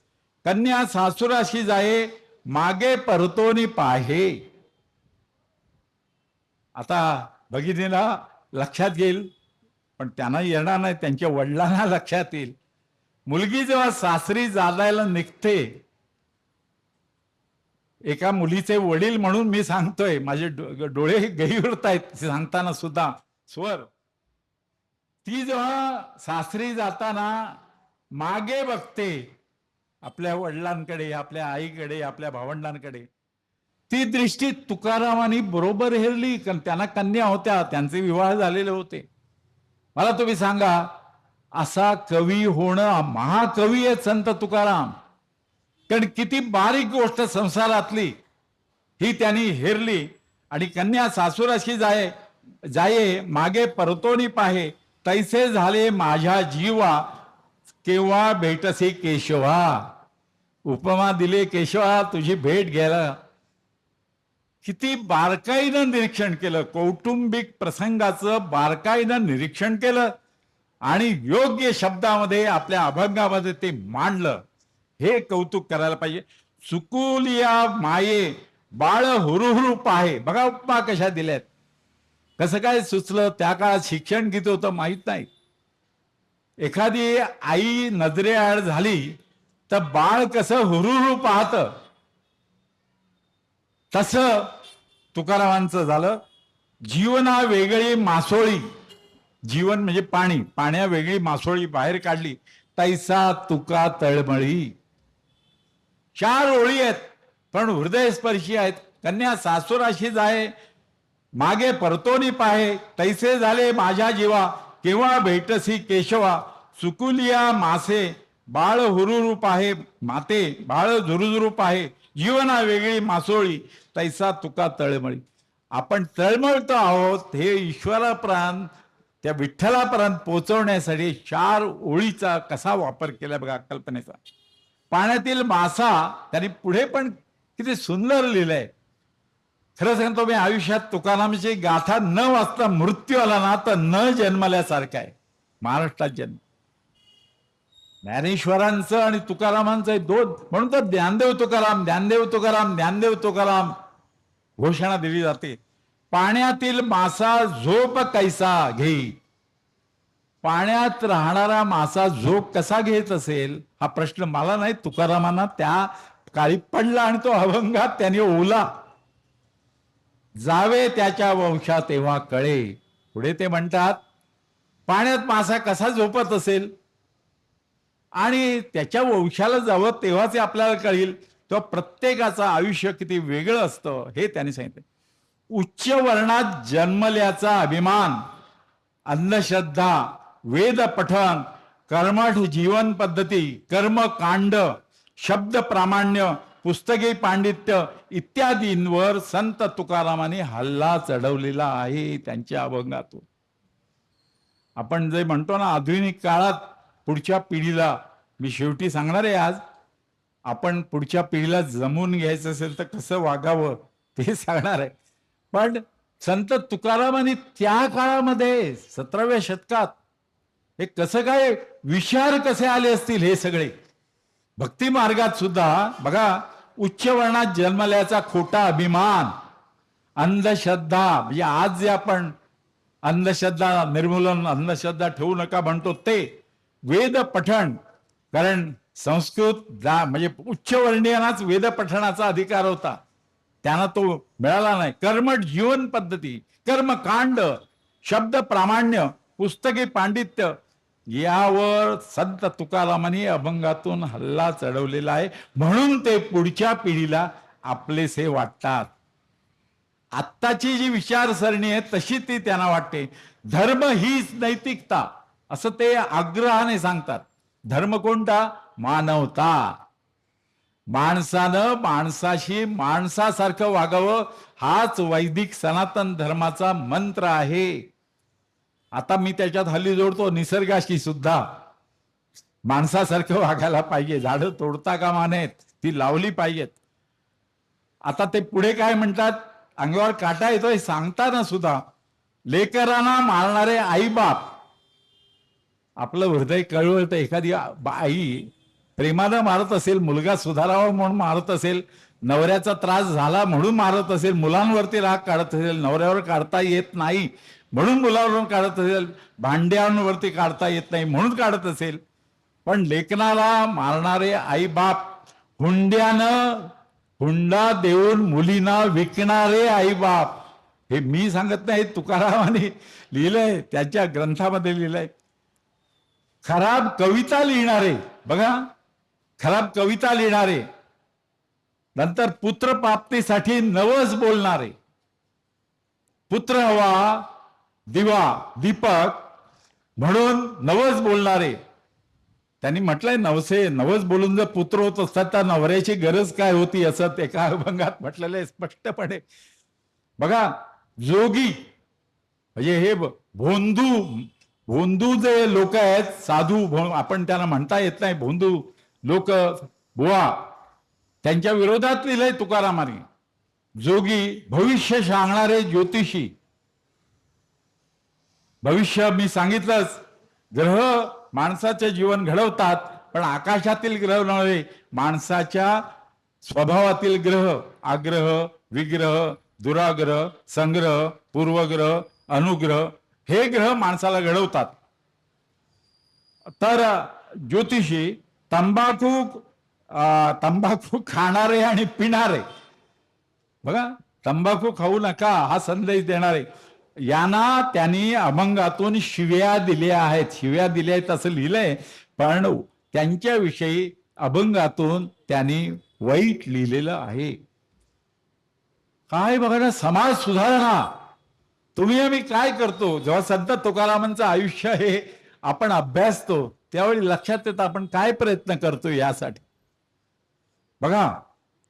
कन्या सासुराशी जाये, मागे परतोनी पाहे. आता भगिनीला लक्षात येईल, पण त्यांना येणार नाही, त्यांच्या वडिलांना लक्षात येईल. मुलगी जेव्हा सासरी जायला निघते एका मुलीचे वडील म्हणून मी सांगतोय, माझे डोळे गहिवरत आहेत सांगताना सुद्धा स्वर. ती जेव्हा सासरी जाताना मागे बघते आपल्या वडिलांकडे, आपल्या आईकडे, आपल्या भावंडांकडे, ती दृष्टी तुकारामांनी बरोबर हेरली. कारण त्यांना कन्या होत्या, त्यांचे विवाह झालेले होते. मला तुम्ही सांगा, असा कवी होणं, महाकवी आहेत संत तुकाराम. कारण किती बारीक गोष्ट संसारातली ही त्यांनी हेरली. आणि कन्या सासुराशी जाये मागे परतोनी पाहे, तैसे झाले माझ्या जीवा, केव्हा भेटसे केशवा. उपमा दिले केशवा, तुझी भेट घ्यायला. किती बारकाईनं निरीक्षण केलं, कौटुंबिक प्रसंगाचं बारकाईनं निरीक्षण केलं आणि योग्य शब्दामध्ये आपल्या अभंगामध्ये ते मांडलं. हे कौतुक करायला पाहिजे. सुकुलिया माये बाळ हुरुहुरु पाहे. बघा उपमा कशा दिल्यात. कसं काय सुचलं, त्या काळात शिक्षण किती होतं माहित नाही. एखादी आई नजरेआड झाली तर बाळ कसं हुरुहुरु पाहत, तसं तुकारामांचं झालं. जीवना वेगळी मासोळी, जीवन म्हणजे पाणी, पाण्या वेगळी मासोळी बाहेर काढली, तैसा तुका तळमळी. 4 ओळी आहेत पण हृदयस्पर्शी आहेत. कन्या सासुराशी जाये मागे परतोनी पाहे, तैसे झाले माझ्या जीवा, केव्हा भेटसी केशवा. सुकुलिया मासे बाळ हुरुरु पाहे, माते बाळ झुरुझुरु पाहे, जीवना वेगळी मासोळी, तैसा तुका तळमळी. आपण तळमळतो आहोत हे ईश्वरापर्यंत, त्या विठ्ठलापर्यंत पोहोचवण्यासाठी 4 ओळीचा कसा वापर केला बघा, कल्पनेचा. पाण्यातील मासा त्यांनी पुढे पण किती सुंदर लिहिलंय. खरं सांगतो मी, आयुष्यात तुकारामाची गाथा न वाचता मृत्यू आला ना तर न जन्मल्यासारखा आहे. महाराष्ट्रात जन्म ज्ञानेश्वरांचं आणि तुकारामांचं दोन, म्हणून तर ज्ञानदेव तुकाराम, ज्ञानदेव तुकाराम, ज्ञानदेव तुकाराम घोषणा दिली जाते. पाण्यातील मासा झोप कैसा घेई. पाण्यात राहणारा मासा झोप कसा घेत असेल हा प्रश्न मला नाही, तुकारामांना त्या काळी पडला आणि तो अभंगात त्याने ओला. जावे त्याच्या वंशा तेव्हा कळे. पुढे ते म्हणतात, पाण्यात मासा कसा झोपत असेल आणि त्याच्या वंशाला जावं तेव्हाच आपल्याला कळेल. तो प्रत्येकाचं आयुष्य किती वेगळं असतं हे त्यांनी सांगितलं. उच्च वर्णात जन्मल्याचा अभिमान, अंधश्रद्धा, वेद पठण, कर्मठ जीवन पद्धती, कर्मकांड, शब्द प्रामाण्य, पुस्तकी पांडित्य इत्यादींवर संत तुकारामांनी हल्ला चढवलेला आहे त्यांच्या अभंगातून. आपण जे म्हणतो ना, आधुनिक काळात पुढच्या पिढीला, मी शेवटी सांगणार आहे आज, आपण पुढच्या पिढीला जमून घ्यायचं असेल तर कसं वागावं ते सांगणार आहे. पण संत तुकारामांनी त्या काळामध्ये 17व्या शतकात हे कसं काय विचार कसे आले असतील हे सगळे. भक्ती मार्गात सुद्धा बघा, उच्च वर्णात जन्मल्याचा खोटा अभिमान, अंधश्रद्धा, म्हणजे आज जे आपण अंधश्रद्धा निर्मूलन, अंधश्रद्धा ठेवू नका म्हणतो ते, वेद पठण, कारण संस्कृत म्हणजे उच्चवर्णीयांनाच वेद पठणाचा अधिकार होता, त्यांना तो मिळाला नाही. कर्मठ जीवन पद्धती, कर्मकांड, शब्द प्रामाण्य, पुस्तकी पांडित्य यावर संत तुकारामांनी अभंगातून हल्ला चढवलेला आहे. म्हणून ते पुढच्या पिढीला आपलेसे वाटतात. आत्ताची जी विचारसरणी आहे तशी ती त्यांना वाटते. धर्म हीच नैतिकता असं ते आग्रहाने सांगतात. धर्म कोणता? मानवता. माणसानं माणसाशी माणसासारखं वागावं हाच वैदिक सनातन धर्माचा मंत्र आहे. आता मी त्याच्यात हल्ली जोडतो, निसर्गाशी सुद्धा माणसासारखं वागायला पाहिजे. झाडं तोडता कामा नयेत, ती लावली पाहिजेत. आता ते पुढे काय म्हणतात, अंगावर काटा येतोय सांगताना सुद्धा, लेकरांना मारणारे आई बाप. आपलं हृदय कळवळतं. एखादी आई प्रेमानं मारत असेल, मुलगा सुधारावा म्हणून मारत असेल, नवऱ्याचा त्रास झाला म्हणून मारत असेल, मुलांवरती राग काढत असेल, नवऱ्यावर काढता येत नाही म्हणून मुलावरून काढत असेल, भांड्यांवरती काढता येत नाही म्हणून काढत असेल, पण लेकनाला मारणारे आई बाप हुंडा देऊन मुलींना विकणारे आईबाप. हे मी सांगत नाही, तुकारामाने लिहिलंय, त्याच्या ग्रंथामध्ये लिहिलंय. खराब कविता लिहिणारे, बघा, खराब कविता लिहिणारे, नंतर पुत्र प्राप्तीसाठी नवस बोलणारे, पुत्र हवा दिवा दीपक म्हणून नवस बोलणारे. त्यांनी म्हटलंय नवस बोलून जर पुत्र होत असतात तर नवऱ्याची गरज काय होती, असं एका अभंगात म्हटलेलं आहे स्पष्टपणे. बघा, जोगी म्हणजे हे भोंदू जे लोक आहेत, साधू आपण त्यांना म्हणता येत नाही, भोंदू लोक, बुवा, त्यांच्या विरोधात लिहिलंय तुकारामाने. जोगी, भविष्य सांगणारे ज्योतिषी. भविष्य मी सांगितलंच, ग्रह माणसाचे जीवन घडवतात, पण आकाशातील ग्रह नव्हे, माणसाच्या स्वभावातील ग्रह, आग्रह, विग्रह, दुराग्रह, संग्रह, पूर्वग्रह, अनुग्रह, हे ग्रह माणसाला घडवतात. तर ज्योतिषी तंबाखू खाणारे आणि पिणारे, बघा, तंबाखू खाऊ नका हा संदेश देणारे, यांना त्यांनी अभंगातून शिव्या दिल्या आहेत. शिव्या दिल्या आहेत असं लिहिलंय, पण त्यांच्याविषयी अभंगातून त्यांनी वाईट लिहिलेलं आहे. काय बघा ना, समाज सुधारणा. तुम्ही आम्ही काय करतो, जेव्हा संत तुकारामांचं आयुष्य हे आपण अभ्यासतो त्यावेळी लक्षात येतं आपण काय प्रयत्न करतो यासाठी. बघा,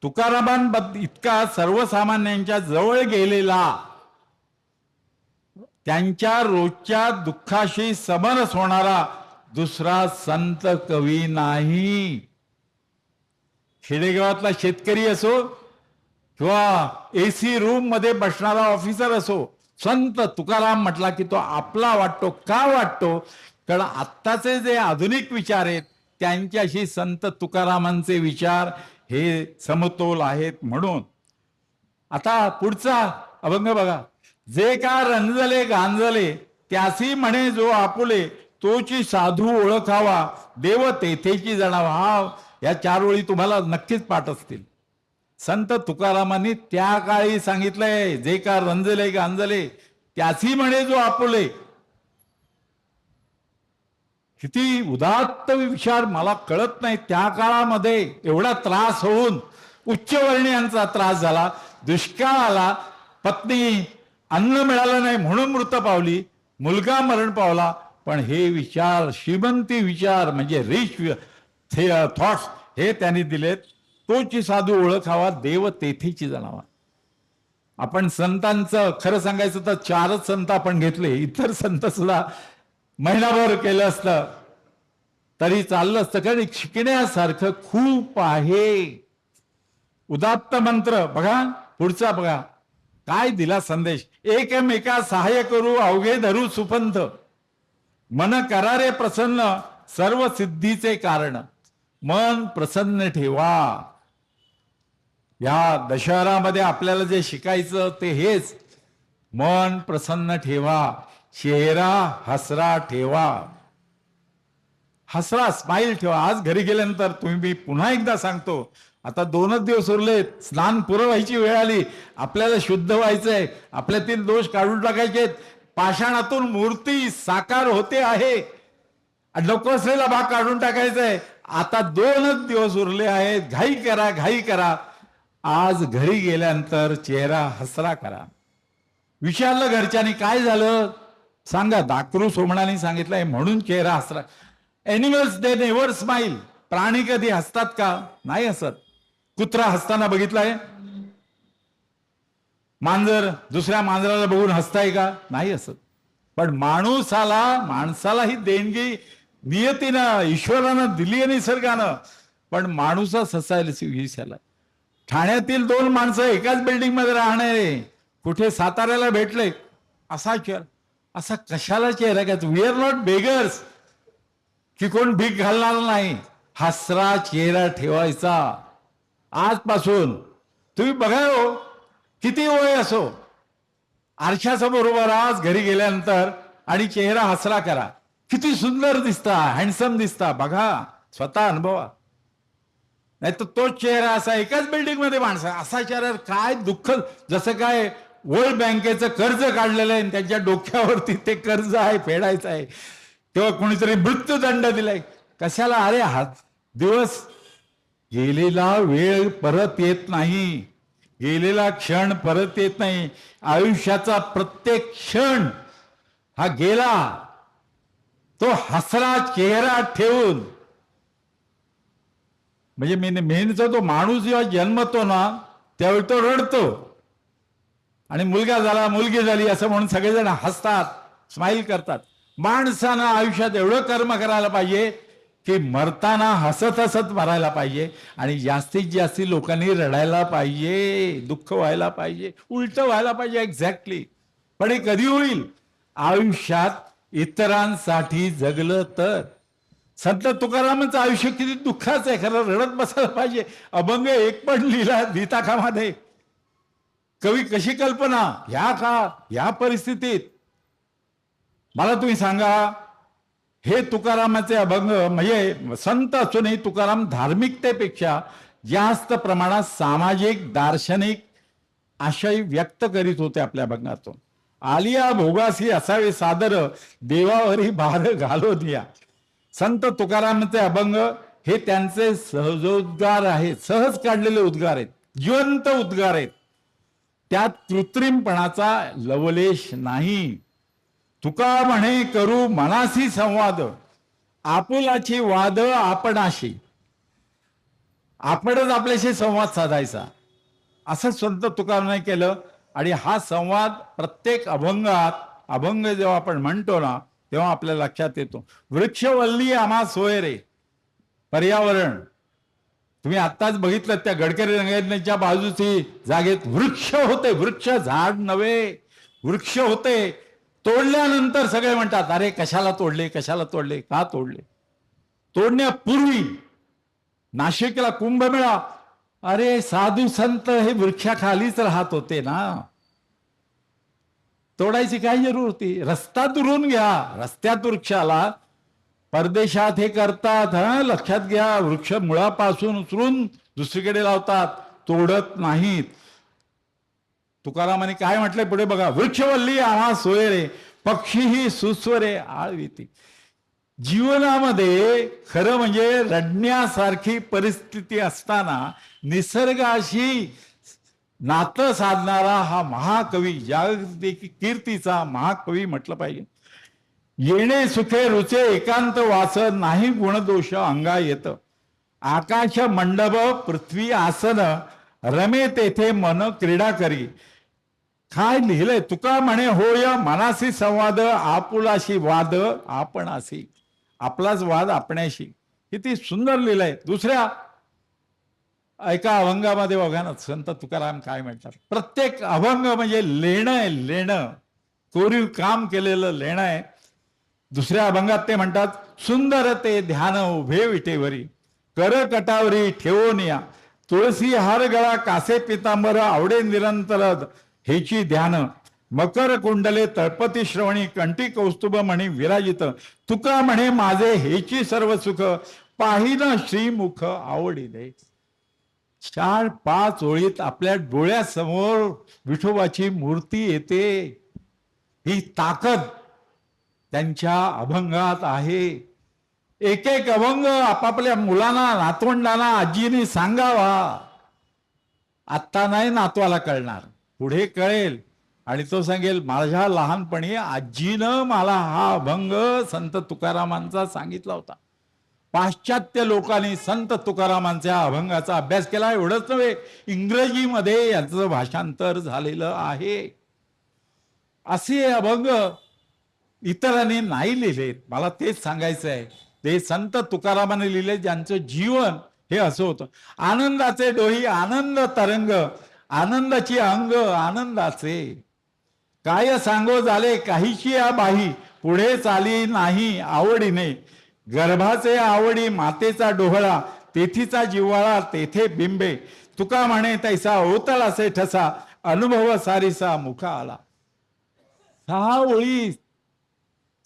तुकारामांबद्दल इतका सर्वसामान्यांच्या जवळ गेलेला, त्यांच्या रोजच्या दुःखाशी समरस होणारा दुसरा संत कवी नाही. खेडेगावातला शेतकरी असो किंवा एसी रूम मध्ये बसणारा ऑफिसर असो, संत तुकाराम म्हटला की तो आपला वाटतो. का वाटतो? कारण आत्ताचे जे आधुनिक विचार आहेत त्यांच्याशी संत तुकारामांचे विचार हे समतोल आहेत. म्हणून आता पुढचा अभंग बघा. जे का रंजले गांजले त्यासी म्हणे जो आपुले, तोची साधू ओळखावा देव तेथेची जाणावा. हा, या 4 ओळी तुम्हाला नक्कीच पाठ असतील. संत तुकारामांनी त्या काळी सांगितलंय, जे का रंजले गांजले त्यासी म्हणे जो आपुले. किती उदात्त विचार, मला कळत नाही. त्या काळामध्ये एवढा त्रास होऊन उच्चवर्णीयांचा त्रास झाला, दुष्काळ आला, पत्नी अन्न मिळालं नाही म्हणून मृत पावली, मुलगा मरण पावला, पण हे विचार, श्रीमंती विचार म्हणजे रिच थॉट्स हे त्यांनी दिलेत. तोची साधू ओळखावा देव तेथेची जाणावा. आपण संतांचं खरं सांगायचं तर 4च संत आपण घेतले, इतर संत सुद्धा महिनाभर केलं असतं तरी चाललं असतं, कारण शिकण्यासारखं खूप आहे. उदात्त मंत्र बघा, पुढचा बघा काय दिला संदेश. एकमेका सहाय्य करू अवघे धरू सुपंथ, मन करारे प्रसन्न सर्व सिद्धीचे कारण. मन प्रसन्न ठेवा. या दशहरामध्ये आपल्याला जे शिकायचं ते हेच, मन प्रसन्न ठेवा, चेहरा हसरा ठेवा. हसरा, स्माईल ठेवा. आज घरी गेल्यानंतर तुम्ही, मी पुन्हा एकदा सांगतो, आता 2च दिवस उरलेत, स्नान पुरं व्हायची वेळ आली, आपल्याला शुद्ध व्हायचंय, आपल्यातील दोष काढून टाकायचे. पाषाणातून मूर्ती साकार होते आहे, नको असलेला भाग काढून टाकायचा आहे. आता 2च दिवस उरले आहेत, घाई करा, घाई करा. आज घरी गेल्यानंतर चेहरा हसरा करा. विचारलं घरच्यांनी काय झालं सांगा, दाकरू सोमणाने सांगितलंय म्हणून चेहरा हसरा. Animals they never smile. प्राणी कधी हसतात का? नाही हसत. कुत्रा हसताना बघितलाय? मांजर दुसऱ्या मांजराला बघून हसताय का? नाही हसत. पण माणसाला ही देणगी नियतीनं, ईश्वरानं दिली आहे निसर्गानं, पण माणूसच हसायला विसरला. ठाण्यातील 2 माणसं एकाच बिल्डिंग मध्ये राहणारे कुठे साताऱ्याला भेटले, असा चेहरा, असा कशाला चेहरा घ्यायचा? वी आर नॉट बेगर्स, की कोण भीक घालणार नाही. हसरा चेहरा ठेवायचा. आजपासून तुम्ही बघा, हो किती वय असो, आरशासमोर उभा राहा घरी गेल्यानंतर आणि चेहरा हसरा करा. किती सुंदर दिसता, हँडसम दिसता. बघा, स्वतः अनुभवा. नाही तर तोच चेहरा असा, एकाच बिल्डिंग मध्ये माणसं असा चेहरा, काय दुःख. जसं काय वर्ल्ड बँकेचं कर्ज काढलेलं आहे, त्यांच्या डोक्यावरती ते कर्ज आहे, फेडायचं आहे, तेव्हा कोणीतरी मृत्यूदंड दिलाय. कशाला? अरे हा दिवस, गेलेला वेळ परत येत नाही, गेलेला क्षण परत येत नाही. आयुष्याचा प्रत्येक क्षण हा गेला, तो हसरा चेहरा ठेवून. म्हणजे मेहनचा तो माणूस जेव्हा जन्मतो ना, त्यावेळी तो रडतो, आणि मुलगा झाला, मुलगी झाली असं म्हणून सगळेजण हसतात, स्माईल करतात. माणसानं आयुष्यात एवढं कर्म करायला पाहिजे की मरताना हसत हसत मरायला पाहिजे, आणि जास्तीत जास्त लोकांनी रडायला पाहिजे, दुःख व्हायला पाहिजे, उलट व्हायला पाहिजे. एक्झॅक्टली. पण हे कधी होईल? आयुष्यात इतरांसाठी जगलं तर. संत तुकारामांचं आयुष्य किती दुःखाचं आहे, खरं रडत बसायला पाहिजे. अभंग एक पण लिहिला गीताखामध्ये. कवी कशी कल्पना ह्या परिस्थितीत. मला तुम्ही सांगा, हे तुकारामाचे अभंग, म्हणजे संत असूनही तुकाराम धार्मिकतेपेक्षा जास्त प्रमाणात सामाजिक दार्शनिक आशय व्यक्त करीत होते आपल्या अभंगातून. आलिया भोगासी असावे सादर, देवावरी भार घालो दिया. संत तुकारामांचे अभंग हे त्यांचे सहजोद्गार आहेत, सहज काढलेले उद्गार आहेत, जिवंत उद्गार आहेत. त्यात कृत्रिमपणाचा लवलेश नाही. तुका म्हणे करू मनासी संवाद, आपुलाची वाद आपणाशी. आपणच आपल्याशी संवाद साधायचा, असं संत तुकारामाने केलं. आणि हा संवाद प्रत्येक अभंगात, अभंग जेव्हा आपण म्हणतो ना, तेव्हा आपल्या लक्षात येतो. वृक्षवल्ली आम्हा सोयरे, पर्यावरण. तुम्ही आत्ताच बघितलं, त्या गडकरी रंगयज्ञाच्या बाजूची जागेत वृक्ष होते, वृक्ष, झाड नव्हे, वृक्ष होते. तोडल्यानंतर सगळे म्हणतात, अरे कशाला तोडले, कशाला तोडले, का तोडले. तोडण्यापूर्वी नाशिकला कुंभमेळा, अरे साधू संत हे वृक्षाखालीच राहत होते ना, तोडायची काय जरूर होती. रस्ता दुरून घ्या, रस्त्यात वृक्षाला. परदेशात हे करतात, लक्षात घ्या, वृक्ष मुळापासून उचलून दुसरीकडे लावतात, तोडत नाहीत. तुकारामाने काय म्हटलंय पुढे बघा, वृक्षवल्ली आम्हा सोयरे, पक्षीही सुस्वरे आळविती. जीवनामध्ये खरं म्हणजे रडण्यासारखी परिस्थिती असताना निसर्गाशी नातं साधणारा हा महाकवी, जागतिक कीर्तीचा महाकवी म्हटलं पाहिजे. येणे सुखे रुचे एकांत वास, नाही गुणदोष अंगा येत. आकाश मंडप पृथ्वी आसन, रमे तेथे मन क्रीडा करी. काय लिहिलंय? तुका म्हणे होय मनासी संवाद, आपुलाशी वाद आपणासी. आपलाच वाद आपण्याशी. किती सुंदर लिहिलंय. दुसऱ्या एका अभंगामध्ये बघा ना, संत तुकाराम काय म्हणतात. प्रत्येक अभंग म्हणजे लेणं आहे, लेणं, कोरीव काम केलेलं लेणं आहे. दुसऱ्या अभंगात ते म्हणतात, सुंदर ते ध्यान उभे विटेवरी, कर कटावरी ठेवून या. तुळसी हार गळा कासे पितांबर, आवडे निरंतर हेची ध्यान. मकर कुंडले तळपती श्रवणी, कंठी कौस्तुभ म्हणी विराजित. तुका म्हणे माझे हेची सर्व सुख, पाहिन श्रीमुख आवडीले. 4-5 ओळीत आपल्या डोळ्यासमोर विठोबाची मूर्ती येते. ही ताकद त्यांच्या अभंगात आहे. एक एक अभंग आपापल्या मुलांना, नातवंडांना, आजीने सांगावा. आत्ता नाही नातवाला कळणार, पुढे कळेल, आणि तो सांगेल, माझ्या लहानपणी आजीनं मला हा अभंग संत तुकारामांचा सांगितला होता. पाश्चात्य लोकांनी संत तुकारामांच्या अभंगाचा अभ्यास केला. एवढंच नव्हे, इंग्रजीमध्ये याचं भाषांतर झालेलं आहे. असे अभंग इतरांनी नाही लिहिलेत. मला तेच सांगायचं आहे. ते संत तुकारामाने लिहिले, ज्यांचं जीवन हे असं होतं. आनंदाचे डोही आनंद तरंग, आनंदाची अंग आनंदाचे. काय सांगो झाले काहीची या बाही, पुढे चाली नाही आवडीने. गर्भाचे आवडी मातेचा डोहळा, तेथीचा जिव्हाळा तेथे बिंबे. तुका म्हणे तैसा ओतळ असे ठसा, अनुभव सारीसा मुखा आला.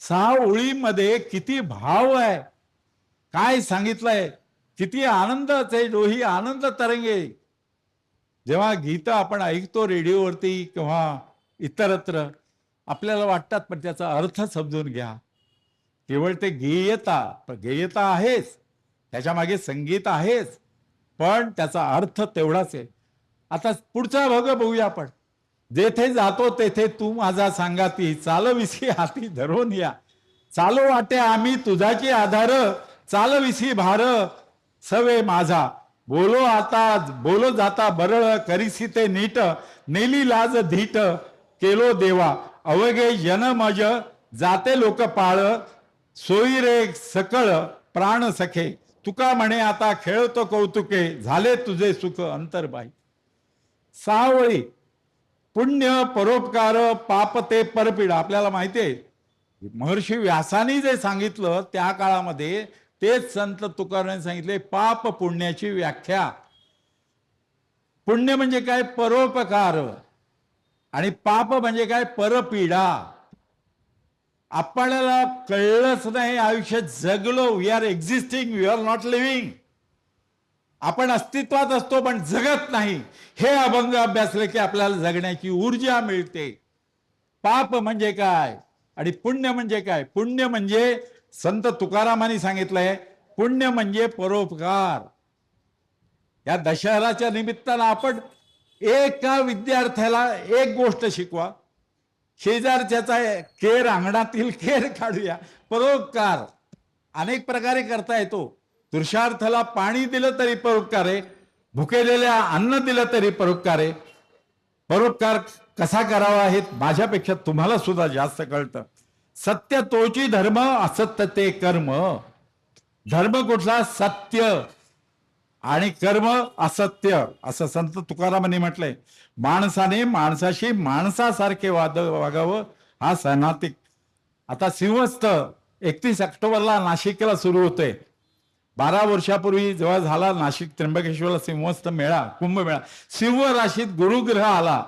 6 ओळीमध्ये किती भाव आहे. काय सांगितलंय. किती आनंदाचे डोही आनंद तरंगे. जेव्हा गीतं आपण ऐकतो रेडिओवरती किंवा इतरत्र, आपल्याला वाटतात, पण त्याचा अर्थ समजून घ्या. केवळ ते गेयता, पण गेयता आहेच, त्याच्या मागे संगीत आहेच, पण त्याचा अर्थ तेवढाच आहे. आता पुढचा भाग बघूया आपण. जेथे जातो तेथे तू माझा सांगाती, चालविसी हाती धरून या. चालो वाटे आम्ही तुझाची आधार, चालविसी भार सवे माझा. बोलो आता बोलो जाता बरळ, करीसी ते नीट, नेली लाज धीट, केलो देवा अवघे जन मज, जाते लोक पाळ, सोयी रे सकळ प्राण सखे. तुका म्हणे आता खेळतो कौतुके, झाले तुझे सुख अंतर्बाई. सावळी पुण्य परोपकार पाप ते परपीडा. आपल्याला माहिती आहे महर्षी व्यासानी जे सांगितलं त्या काळामध्ये तेच संत तुकारामांनी सांगितले. पाप पुण्याची व्याख्या. पुण्य म्हणजे काय? परोपकार. आणि पाप म्हणजे काय? परपीडा. आपल्याला कळलंच नाही, आयुष्य जगलो. We are existing, we are not living. आपण अस्तित्वात असतो पण जगत नाही. हे अभंग अभ्यासले की आपल्याला जगण्याची ऊर्जा मिळते. पाप म्हणजे काय आणि पुण्य म्हणजे काय? पुण्य म्हणजे संत तुकारामांनी सांगितलंय, पुण्य म्हणजे परोपकार. या दशहराच्या निमित्तानं आपण एका विद्यार्थ्याला एक गोष्ट शिकवा. शेजारच्याचा केर, अंगणातील केर काढूया. परोपकार अनेक प्रकारे करता येतो. पुरुषार्थाला पाणी दिलं तरी परोपकार आहे, भुकेलेल्या अन्न दिलं तरी परोपकार आहे. परोपकार कसा करावा हे माझ्यापेक्षा तुम्हाला सुद्धा जास्त कळतं. सत्य तोची धर्म, असत्य ते कर्म. धर्म कुठला? सत्य. आणि कर्म असत्य, असं संत तुकारामांनी म्हटलंय. माणसाने माणसाशी माणसासारखे वागावं, हा सनातिक. आता सिंहस्थ 31 ऑक्टोबरला नाशिकला सुरू होतोय. 12 वर्षापूर्वी जेव्हा झाला नाशिक त्र्यंबकेश्वरला सिंहस्थ मेळा, कुंभमेळा, सिंह राशीत गुरुग्रह आला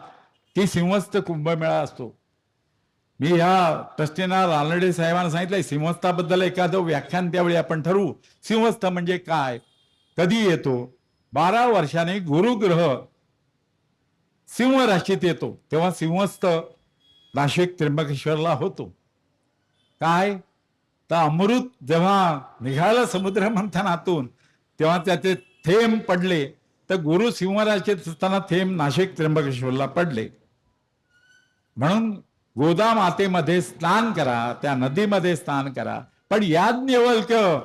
की सिंहस्थ कुंभमेळा असतो. मी ह्या ट्रस्टीना रानडे साहेबांना सांगितलंय, सिंहस्थाबद्दल एखादं व्याख्यान त्यावेळी आपण ठरवू. सिंहस्थ म्हणजे काय, कधी येतो? 12 वर्षाने गुरुग्रह सिंह राशीत येतो, तेव्हा सिंहस्थ नाशिक त्र्यंबकेश्वरला होतो. काय तर अमृत जेव्हा निघालं समुद्र मंथनातून, तेव्हा त्याचे थेंब पडले. तर गुरु सिंह राशीत असताना थेंब नाशिक त्र्यंबकेश्वरला पडले. म्हणून गोदा मातेमध्ये स्नान करा, त्या नदीमध्ये स्नान करा. पण याज्ञवल्क्य,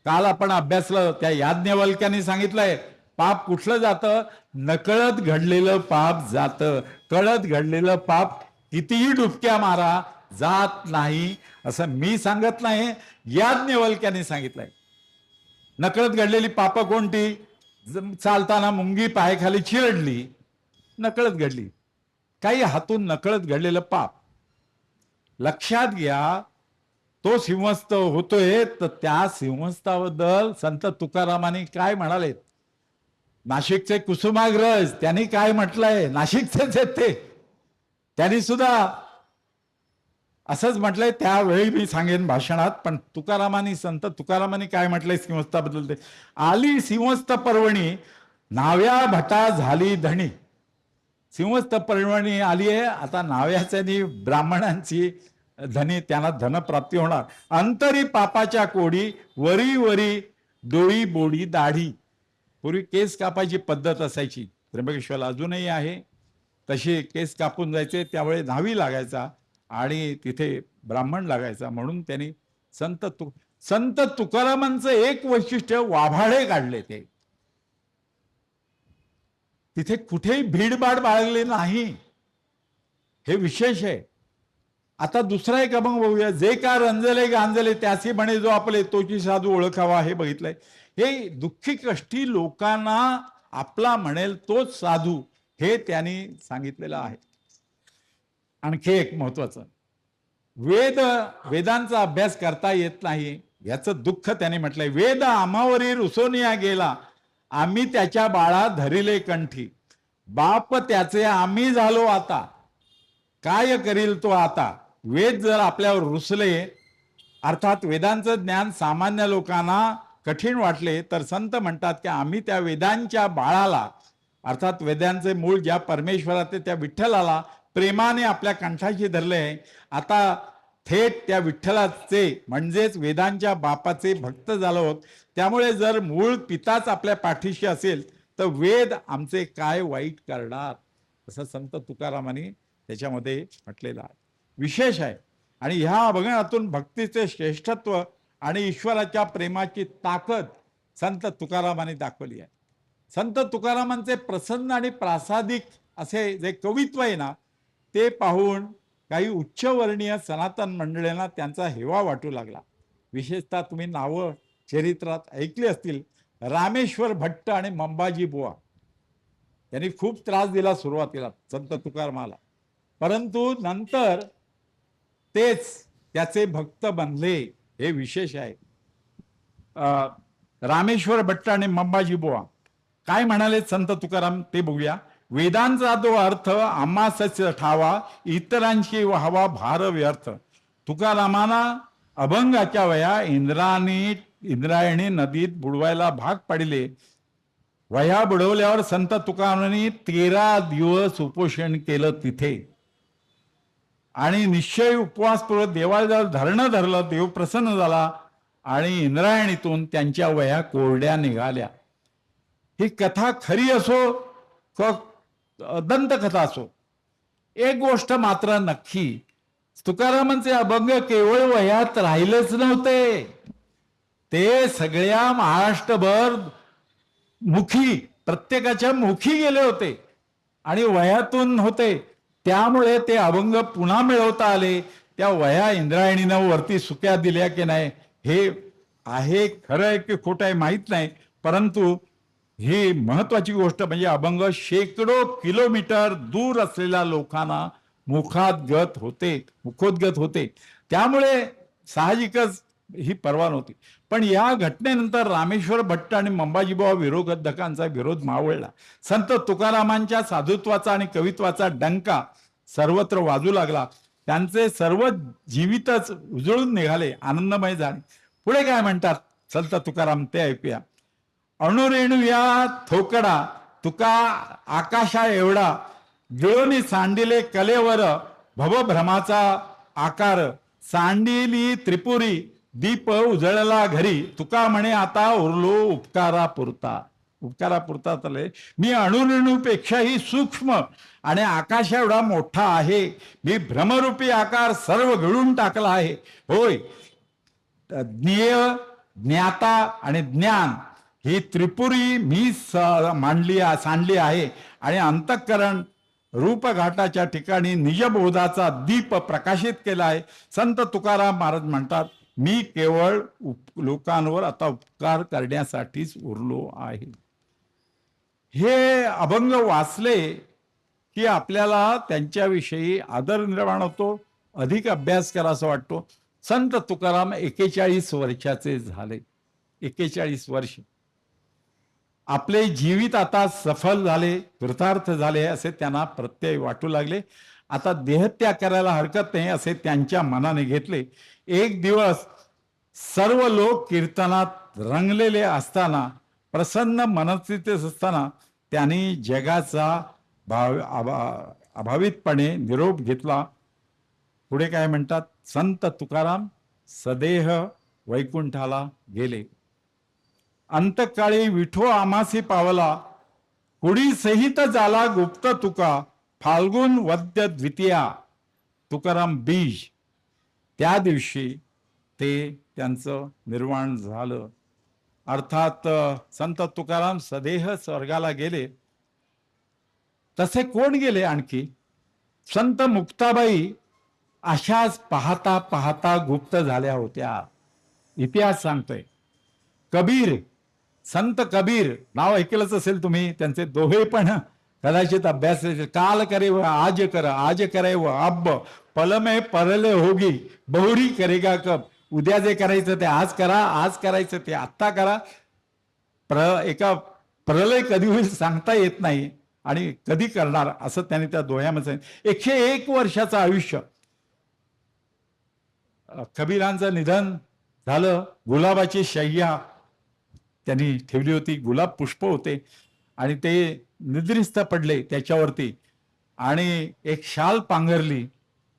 काल आपण अभ्यासलं, त्या याज्ञवल्क्याने सांगितलंय पाप कुठलं जातं? नकळत घडलेलं पाप जातं. कळत घडलेलं पाप कितीही डुबक्या मारा जात नाही, असं मी सांगत नाही, याज्ञवल्क्याने सांगितलंय. नकळत घडलेली पाप कोणती? चालताना मुंगी पायाखाली चिरडली, नकळत घडली. काही हातून नकळत घडलेलं पाप लक्षात घ्या. तो सिंहस्थ होतोय, तर त्या सिंहस्थाबद्दल संत तुकारामांनी काय म्हणाले? नाशिकचे कुसुमाग्रज त्यांनी काय म्हटलंय? नाशिकचेच आहेत ते, त्यांनी सुद्धा असंच म्हटलंय. त्यावेळी मी सांगेन भाषणात, पण तुकारामांनी, संत तुकारामांनी काय म्हटलंय सिंहस्थाबद्दल ते? आली सिंहस्थ पर्वणी, नाव्या भटा झाली धणी. सिंहस्थ पर्वणी आली आहे, आता नाव्याच्यानी ब्राह्मणांची धनी, त्यांना धनप्राप्ती होणार. अंतरी पापाच्या कोडी, वरी वरी डोळी बोडी दाढी. पूर्वी केस कापायची पद्धत असायची, त्र्यंबकेश्वरला अजूनही आहे. तशी केस कापून जायचे, त्यावेळी न्हावी लागायचा आणि तिथे ब्राह्मण लागायचा. म्हणून त्यांनी संत तुकारामांचं एक वैशिष्ट्य, वाभाडे काढले. ते तिथे कुठेही भीडभाड बाळगली नाही, हे विशेष आहे. आता दुसरा एक अभंग बघूया. जे का रंजले गांजले त्याची म्हणे जो आपले, तोची साधू ओळखावा. हे बघितलंय. हे दुःखी कष्टी लोकांना आपला म्हणेल तोच साधू, हे त्यांनी सांगितलेलं आहे. आणखी एक महत्वाचं, वेदांचा अभ्यास करता येत नाही याचं दुःख त्याने म्हटलंय. वेद आम्हावरी रुसोनिया गेला, आम्ही त्याच्या बाळा धरिले कंठी. बाप त्याचे आम्ही झालो आता, काय करील तो आता. वेद जर आपल्यावर रुसले, अर्थात वेदांचं ज्ञान सामान्य लोकांना कठीण वाटले तर संत म्हणतात की आम्ही त्या वेदांच्या बाळाला, अर्थात वेदांचे मूळ ज्या परमेश्वराचे त्या विठ्ठलाला प्रेमाने आपल्या कंठाशी धरले आहे. आता थेट त्या विठ्ठलाचे म्हणजेच वेदांच्या बापाचे भक्त झालो आहोत. त्यामुळे जर मूळ पिताच आपल्या पाठीशी असेल तर वेद आमचे काय वाईट करणार, असं संत तुकारामांनी त्याच्यामध्ये म्हटलेलं आहे. विशेष आहे. आणि ह्या अभंगातून भक्तीचे श्रेष्ठत्व आणि ईश्वराच्या प्रेमाची ताकद संत तुकारामांनी दाखवली आहे. संत तुकारामांचे प्रसन्न आणि प्रासादिक असे जे कवित्व आहे ना, ते पाहून काही उच्चवर्णीय सनातन मंडळींना त्यांचा हेवा वाटू लागला. विशेषतः तुम्ही नावं चरित्रात ऐकली असतील. रामेश्वर भट्ट आणि मंबाजी बुवा यांनी खूप त्रास दिला सुरुवातीला संत तुकारामाला, परंतु नंतर तेच त्याचे भक्त बनले. हे विशेष आहे. रामेश्वर भट्ट आणि मंबाजी बुवा काय म्हणाले संत तुकाराम ते बघूया. वेदांचा तो अर्थ आम्हासच ठावा, इतरांशी व्हावा भार व्यर्थ. तुकारामांना अभंगाच्या वया इंद्रायणी नदीत बुडवायला भाग पडले. वया बुडवल्यावर संत तुकारामांनी 13 दिवस उपोषण केलं तिथे आणि निश्चय उपवासपूर्वक देवाला धरणं धरलं. देव प्रसन्न झाला आणि इंद्रायणीतून त्यांच्या वया कोरड्या निघाल्या. ही कथा खरी असो दंतकथा असो, एक गोष्ट मात्र नक्की, तुकारामांचे अभंग केवळ वह्यात राहिलेच नव्हते, ते सगळ्या महाराष्ट्रभर मुखी, प्रत्येकाच्या मुखी गेले होते आणि वह्यातून होते. त्यामुळे ते अभंग पुन्हा मिळवता आले. त्या वह्या इंद्रायणीनं वरती सुक्या दिल्या की नाही हे आहे, खरं आहे की खोटं आहे माहीत नाही, परंतु ही महत्वाची गोष्ट म्हणजे अभंग शेकडो किलोमीटर दूर असलेल्या लोकांना मुखोद्गत होते. त्यामुळे साहजिकच ही पर्वा नव्हती. पण या घटनेनंतर रामेश्वर भट्ट आणि मंबाजीबुवा विरोधकांचा विरोध मावळला. संत तुकारामांच्या साधुत्वाचा आणि कवित्वाचा डंका सर्वत्र वाजू लागला. त्यांचे सर्व जीवितच उजळून निघाले, आनंदमय झाले. पुढे काय म्हणतात संत तुकाराम ते ऐकूया. अणुरेणू या थोकडा तुका आकाशा एवढा, गिळोनी सांडिले कलेवर भवभ्रमाचा आकार. सांडिली त्रिपुरी दीप उजळला घरी, तुका म्हणे आता उरलो उपकारापुरता. उपकारापुरता तले मी अणुरेणूपेक्षाही सूक्ष्म आणि आकाश एवढा मोठा आहे. मी भ्रमरूपी आकार सर्व गिळून टाकला आहे. होय, ज्ञेय, ज्ञाता आणि ज्ञान ही त्रिपुरी मी सांडली आहे आणि अंतःकरण रूपघाटाच्या ठिकाणी निजबोधाचा दीप प्रकाशित केला आहे. संत तुकाराम महाराज म्हणतात, मी केवळ लोकांवर आता उपकार करण्यासाठीच उरलो आहे. हे अभंग वाचले की आपल्याला त्यांच्याविषयी आदर निर्माण होतो, अधिक अभ्यास करा असं वाटतो. संत तुकाराम 41 वर्षाचे झाले. 41 वर्ष आपले जीवित आता सफल झाले, कृतार्थ झाले असे त्यांना प्रत्यय वाटू लागले. आता देहत्याग करायला हरकत नाही असे त्यांच्या मनाने घेतले. एक दिवस सर्व लोक कीर्तनात रंगलेले असताना, प्रसन्न मनस्थितीत असताना त्यांनी जगाचा अभावितपणे निरोप घेतला. पुढे काय म्हणतात, संत तुकाराम सदेह वैकुंठाला गेले. अंतकाळी विठो आमासी पावला, कुडी सहित झाला गुप्त तुका. फाल्गुन वद्य द्वितीया तुकाराम बीज, त्या दिवशी ते त्यांचं निर्वाण झालं. अर्थात संत तुकाराम सदेह स्वर्गाला गेले. तसे कोण गेले आणखी? संत मुक्ताबाई अशाच पाहता पाहता गुप्त झाल्या होत्या. इतिहास सांगतोय. कबीर, संत कबीर नाव ऐकलंच असेल तुम्ही. त्यांचे दोहे पण कदाचित अभ्यास, काल करे व आज कर, आज करे व अब, पल में परले होगी बहुरी करेगा कब. उद्या जे करायचं ते आज करा, आज करायचं ते आत्ता करा. एका प्रलय कधी होईल सांगता येत नाही आणि कधी करणार असं त्यांनी त्या दोह्यामध्ये 101 वर्षाचं आयुष्य. कबीरांचं निधन झालं. गुलाबाची शय्या त्यांनी ठेवली होती. गुलाब पुष्प होते आणि ते निद्रिस्त पडले त्याच्यावरती आणि एक शाल पांघरली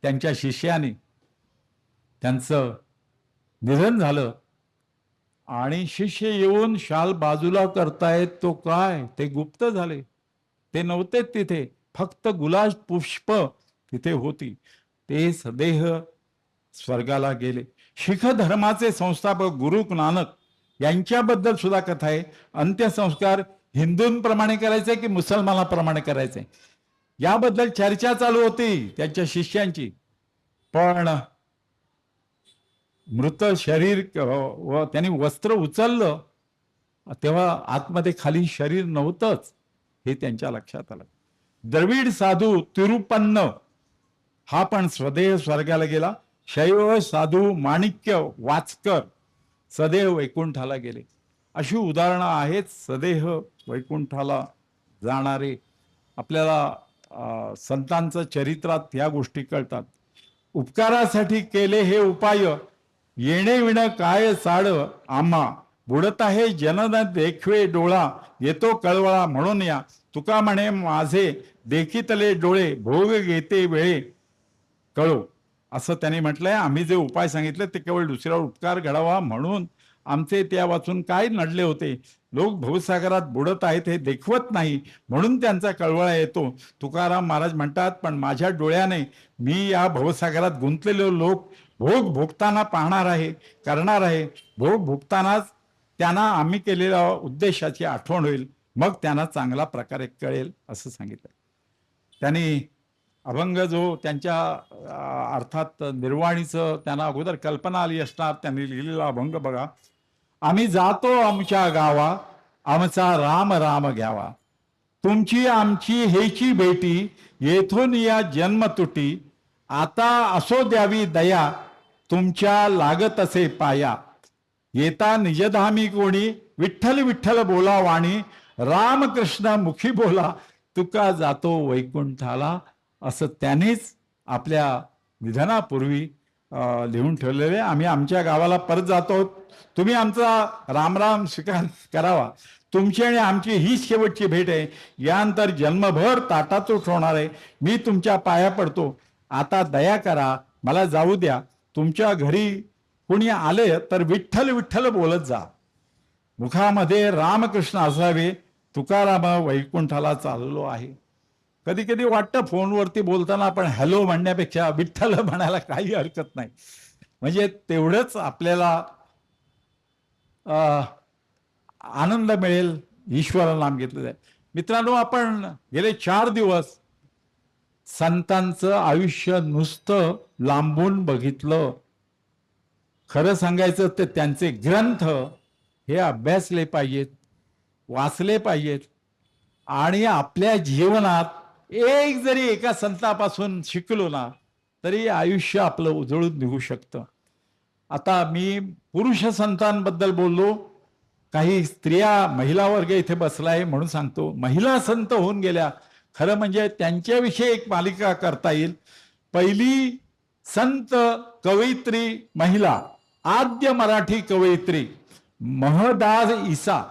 त्यांच्या शिष्याने. त्यांचं निधन झालं आणि शिष्य येऊन शाल बाजूला करतायत. तो काय, ते गुप्त झाले, ते नव्हते तिथे, फक्त गुलाब पुष्प तिथे होती. ते सदेह स्वर्गाला गेले. शीख धर्माचे संस्थापक गुरु नानक यांच्याबद्दल सुद्धा कथा आहे. अंत्यसंस्कार हिंदूंप्रमाणे करायचे की मुसलमानाप्रमाणे करायचे याबद्दल चर्चा चालू होती त्यांच्या शिष्यांची. पण मृत शरीर व त्यांनी वस्त्र उचललं तेव्हा आतमध्ये खाली शरीर नव्हतंच हे त्यांच्या लक्षात आलं. द्रविड साधू तिरुपन्न हा पण स्वदेह स्वर्गाला गेला. शैव साधू माणिक्य वाचकर सदैव वैकुंठाला गेले. अशी उदाहरणं आहेत सदेह वैकुंठाला जाणारे. आपल्याला संतांचं चरित्रात या गोष्टी कळतात. उपकारासाठी केले हे उपाय, येणे विण काय साड आम्हा, बुडत आहे जनन देखवे डोळा, येतो कळवळा म्हणून या, तुका म्हणे माझे देखितले डोळे, भोग घेते वेळे कळो. असं त्यांनी म्हटलंय. आम्ही जे उपाय सांगितले ते केवळ दुसऱ्यावर उपकार घडावा म्हणून आमचे त्या वाचून काय नडले होते. लोक भवसागरात बुडत आहेत हे देखवत नाही म्हणून त्यांचा कळवळा येतो. तुकाराम महाराज म्हणतात, पण माझ्या डोळ्याने मी या भवसागरात गुंतलेले लोक भोग भोगताना पाहणार आहे, करणार आहे. भोग भोगतानाच त्यांना आम्ही केलेल्या उद्देशाची आठवण होईल, मग त्यांना चांगला प्रकारे कळेल असं सांगितलं. त्यांनी अभंग जो त्यांच्या अर्थात निर्वाणीचं त्यांना अगोदर कल्पना आली असणार, त्यांनी लिहिलेला अभंग बघा. आम्ही जातो आमच्या गावा, आमचा राम राम घ्यावा, तुमची आमची हेची भेटी, येथून या जन्म तुटी, आता असो द्यावी दया, तुमच्या लागत असे पाया, येता निजधामी कोणी, विठ्ठल विठ्ठल बोला वाणी, रामकृष्ण मुखी बोला, तुका जातो वैकुंठाला. असं त्यांनीच आपल्या निधनापूर्वी लिहून ठेवलेले. आम्ही आमच्या गावाला परत जातो, तुम्ही आमचा रामराम स्वीकार करावा, तुमची आणि आमची ही शेवटची भेट आहे, यानंतर जन्मभर ताटातूट होणार आहे. मी तुमच्या पाया पडतो, आता दया करा, मला जाऊ द्या. तुमच्या घरी कोणी आले तर विठ्ठल विठ्ठल बोलत जा, मुखामध्ये रामकृष्ण असावे, तुकाराम वैकुंठाला चाललो आहे. कधी कधी वाटतं फोनवरती बोलताना आपण हॅलो म्हणण्यापेक्षा विठ्ठल म्हणायला काही हरकत नाही. म्हणजे तेवढंच आपल्याला आनंद मिळेल. ईश्वर नाम घेतलं जाईल. मित्रांनो, आपण गेले 4 दिवस संतांचं आयुष्य नुसतं लांबून बघितलं. खरं सांगायचं तर त्यांचे ग्रंथ हे अभ्यासले पाहिजेत, वाचले पाहिजेत आणि आपल्या जीवनात एक जरी एका संतापासून शिकलो ना तरी आयुष्य आपलं उजळून निघू शकतं. आता मी पुरुष संतांबद्दल बोललो, काही स्त्रिया महिला वर्ग इथे बसलाय म्हणून सांगतो. महिला संत होऊन गेल्या, खरं म्हणजे त्यांच्याविषयी एक मालिका करता येईल. पहिली संत कवयित्री महिला, आद्य मराठी कवयित्री महदास ईसा.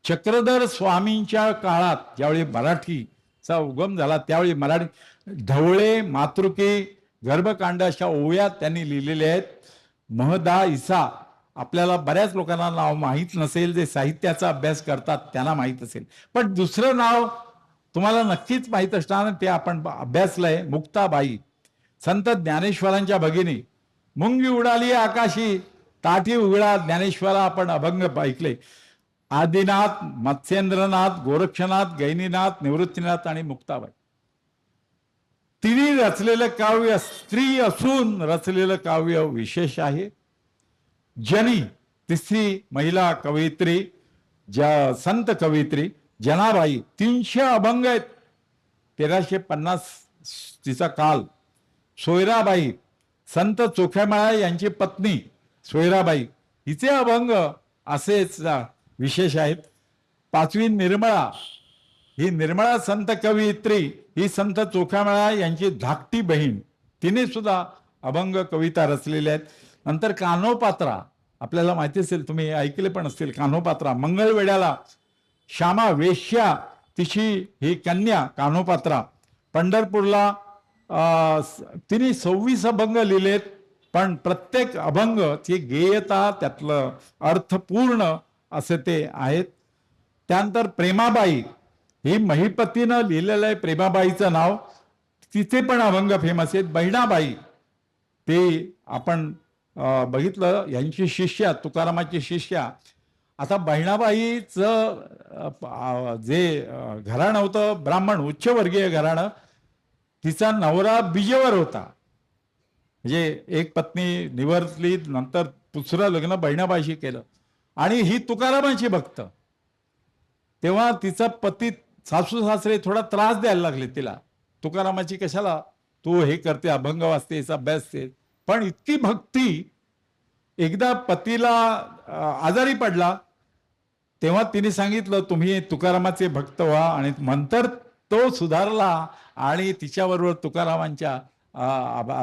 चक्रधर स्वामींच्या काळात ज्यावेळी मराठीचा उगम झाला त्यावेळी मराठी ढवळे, मातृके, गर्भकांड अशा ओव्या त्यांनी लिहिलेल्या आहेत. महदा ईसा आपल्याला बऱ्याच लोकांना नाव माहीत नसेल, जे साहित्याचा अभ्यास करतात त्यांना माहीत असेल. पण दुसरं नाव तुम्हाला नक्कीच माहीत असणार, ते आपण अभ्यासलंय, मुक्ताबाई. संत ज्ञानेश्वरांच्या भगिनी. मुंगी उडाली आकाशी, ताठी उघडा ज्ञानेश्वरा आपण अभंग ऐकले. आदिनाथ, मत्स्येंद्रनाथ, गोरक्षनाथ, गैनीनाथ, निवृत्तीनाथ आणि मुक्ताबाई. तिने रचलेलं काव्य स्त्री असून रचलेलं काव्य विशेष आहे. जनी तिसरी महिला कवयित्री, संत कवयित्री जनाबाई. 300 अभंग आहेत. 1350 तिचा काल. सोयराबाई, संत चोख्यामळा यांची पत्नी सोयराबाई, हिचे अभंग असेच विशेष आहेत. 5वी निर्मळा, ही निर्मळा संत कवयित्री, ही संत चोख्यामळा यांची धाकटी बहीण, तिने सुद्धा अभंग कविता रचलेल्या आहेत. नंतर कानोपात्रा आपल्याला माहिती असेल, तुम्ही ऐकले पण असतील, कान्होपात्रा. मंगळवेढ्याला श्यामा वेश्या तिची ही कन्या कान्होपात्रा. पंढरपूरला तिने 26 अभंग लिहिलेत, पण प्रत्येक अभंग ची गेयता, त्यातलं अर्थपूर्ण असे ते आहेत. त्यानंतर प्रेमाबाई, ही महिपतीनं लिहिलेलं आहे प्रेमाबाईचं नाव, तिचे पण अभंग फेमस आहेत. बहिणाबाई, ते आपण बघितलं, यांची शिष्या, तुकारामाची शिष्या. आता बहिणाबाईचं जे घराणं होतं ब्राह्मण, उच्चवर्गीय घराणं, तिचा नवरा बीजेवर होता, म्हणजे एक पत्नी निवर्तली, नंतर दुसरं लग्न बहिणाबाईशी केलं, आणि ही तुकारामांची भक्त. तेव्हा तिचा पती, सासू सासरे थोडा त्रास द्यायला लागले तिला, तुकारामाची कशाला तू हे करते, अभंग वाचतेस, अभ्यासते. पण इतकी भक्ती, एकदा पतीला आजारी पडला, तेव्हा तिने सांगितलं तुम्ही तुकारामाचे भक्त व्हा, आणि नंतर तो सुधारला आणि तिच्याबरोबर तुकारामांच्या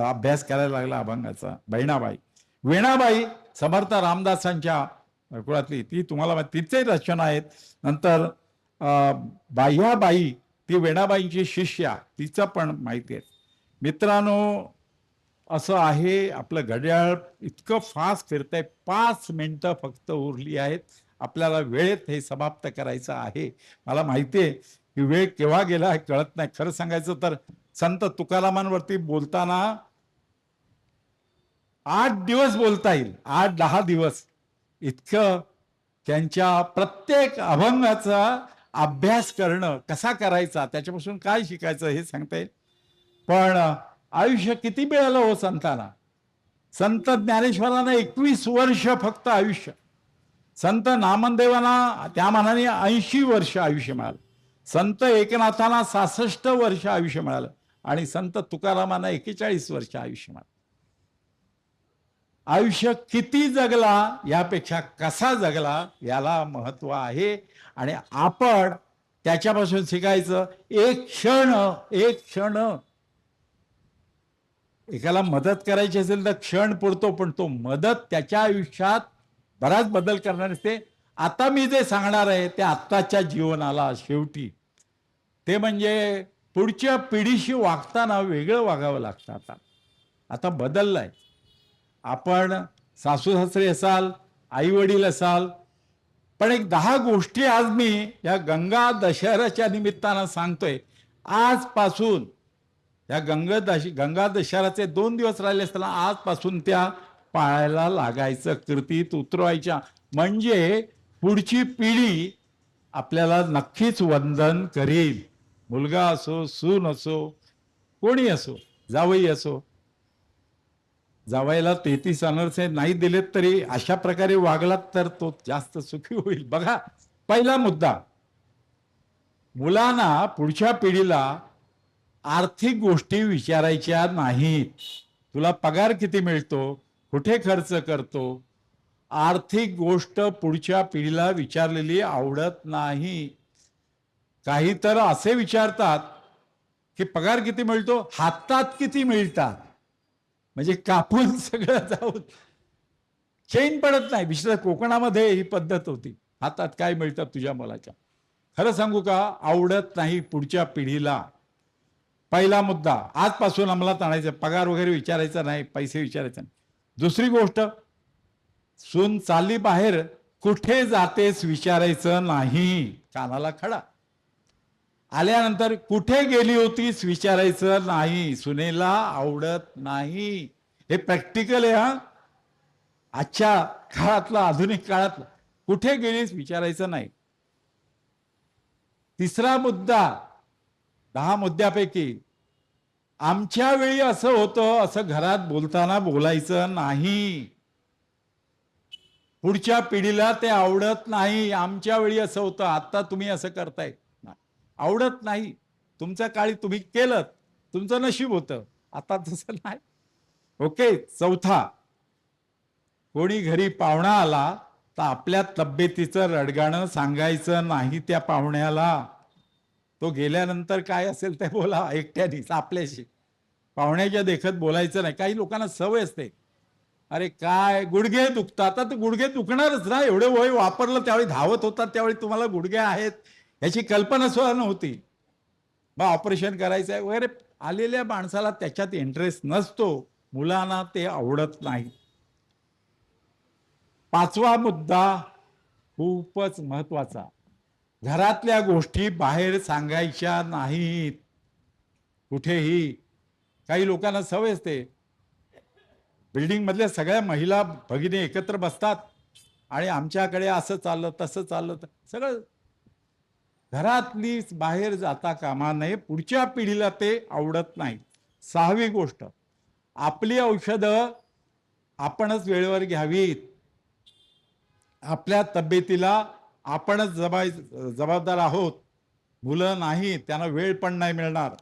अभ्यास करायला लागला अभंगाचा. बहिणाबाई. वेणाबाई समर्थ रामदासांच्या कुळातली, ती तुम्हाला तिचे रचना आहेत. नंतर बाह्याबाई, ती वेणाबाईंची शिष्या, तिचं पण माहिती आहे. मित्रांनो, असं आहे, आपलं घड्याळ इतकं फास्ट फिरतंय, 5 मिनिटं फक्त उरली आहेत, आपल्याला वेळेत हे समाप्त करायचं आहे. मला माहिती आहे की वेळ केव्हा गेला हे कळत नाही. खरं सांगायचं तर संत तुकारामांवरती बोलताना 8 दिवस बोलता येईल, 8-10 दिवस इतकं. त्यांच्या प्रत्येक अभंगाचा अभ्यास करणं, कसा करायचा, त्याच्यापासून काय शिकायचं हे सांगता येईल. पण आयुष्य किती मिळालं हो संतांना. संत ज्ञानेश्वरांना 21 वर्ष फक्त आयुष्य, संत नामदेवांना त्या मानाने 80 वर्ष आयुष्य मिळालं, संत एकनाथांना 66 वर्ष आयुष्य मिळालं, आणि संत तुकारामांना 41 वर्ष आयुष्य मिळालं. आयुष्य किती जगला यापेक्षा कसा जगला याला महत्व आहे, आणि आपण त्याच्यापासून शिकायचं. एक क्षण एकाला मदत करायची असेल तर क्षण पुरतो, पण तो मदत त्याच्या आयुष्यात बराच बदल करणार असते. आता मी जे सांगणार आहे ते आत्ताच्या जीवनाला शेवटी, ते म्हणजे पुढच्या पिढीशी वागताना वेगळं वागावं लागतं. आता बदललंय. आपण सासू सासरे असाल, आई वडील असाल, पण एक 10 गोष्टी आज मी या गंगा दशहऱ्याच्या निमित्तानं सांगतोय. आजपासून या गंगा दशहऱ्याचे 2 दिवस राहिले असताना आजपासून त्या पाळायला लागायचं, कृतीत उतरवायच्या, म्हणजे पुढची पिढी आपल्याला नक्कीच वंदन करेल. मुलगा असो, सून असो, कोणी असो, जावई असो. जावयाला 33 अनरसे नाही दिलेत तरी अशा प्रकारे वागलात तर तो जास्त सुखी होईल. बघा, पहिला मुद्दा, मुलांना, पुढच्या पिढीला आर्थिक गोष्टी विचारायच्या नाहीत. तुला पगार किती मिळतो, कुठे खर्च करतो, आर्थिक गोष्ट पुढच्या पिढीला विचारलेली आवडत नाही. काही तर असे विचारतात की पगार किती मिळतो, हातात किती मिळतात, म्हणजे कापून सगळं जाऊन चैन पडत नाही. विशेषतः कोकणामध्ये ही पद्धत होती, हातात काय मिळतं तुझ्या मुलाच्या. खरं सांगू का, आवडत नाही पुढच्या पिढीला. पहिला मुद्दा आजपासून अंमलात आणायचं, पगार वगैरे विचारायचा नाही, पैसे विचारायचे नाही. दुसरी गोष्ट, सून चालली बाहेर, कुठे जातेस विचारायचं नाही, कानाला खडा. आल्यानंतर कुठे गेली होतीस विचारायचं नाही, सुनेला आवडत नाही. हे प्रॅक्टिकल आहे हा, आजच्या काळातलं, आधुनिक काळातलं. कुठे गेलीस विचारायचं नाही. तिसरा मुद्दा, 10 मुद्द्यापैकी, आमच्या वेळी असं होतं असं घरात बोलताना बोलायचं नाही. पुढच्या पिढीला ते आवडत नाही. आमच्या वेळी असं होतं, आता तुम्ही असं करताय, आवडत नाही. तुमच्या काळी तुम्ही केलं, तुमचं नशीब होतं, आता तसं नाही. ओके. चौथा, कोणी घरी पाहुणा आला तर आपल्या तब्येतीचं रडगाणं सांगायचं नाही त्या पाहुण्याला. तो गेल्यानंतर काय असेल ते बोला एकट्यानेच आपल्याशी, पाहुण्याच्या देखत बोलायचं नाही. काही लोकांना सवय असते, अरे काय गुडघे दुखतात, आता ते गुडघे दुखणारच ना, एवढे वय वापरलं त्यावेळी धावत होतात त्यावेळी तुम्हाला गुडघे आहेत याची कल्पना सुद्धा नव्हती. मग ऑपरेशन करायचं आहे वगैरे, आलेल्या माणसाला त्याच्यात इंटरेस्ट नसतो, मुलांना ते आवडत नाही. पाचवा मुद्दा खूपच महत्वाचा, घरातल्या गोष्टी बाहेर सांगायच्या नाहीत कुठेही. काही लोकांना सवय असते, बिल्डिंग मधल्या सगळ्या महिला भगिनी एकत्र बसतात आणि आमच्याकडे असं चाललं तसं चाललं, सगळं घरातली बाहेर जाता कामा नये, पुढच्या पिढीला ते आवडत नाही. सहावी गोष्ट, आपली औषधं आपणच वेळेवर घ्यावीत, आपल्या तब्येतीला आपणच जबाबदार आहोत, मुलं नाही, त्यांना वेळ पण नाही मिळणार.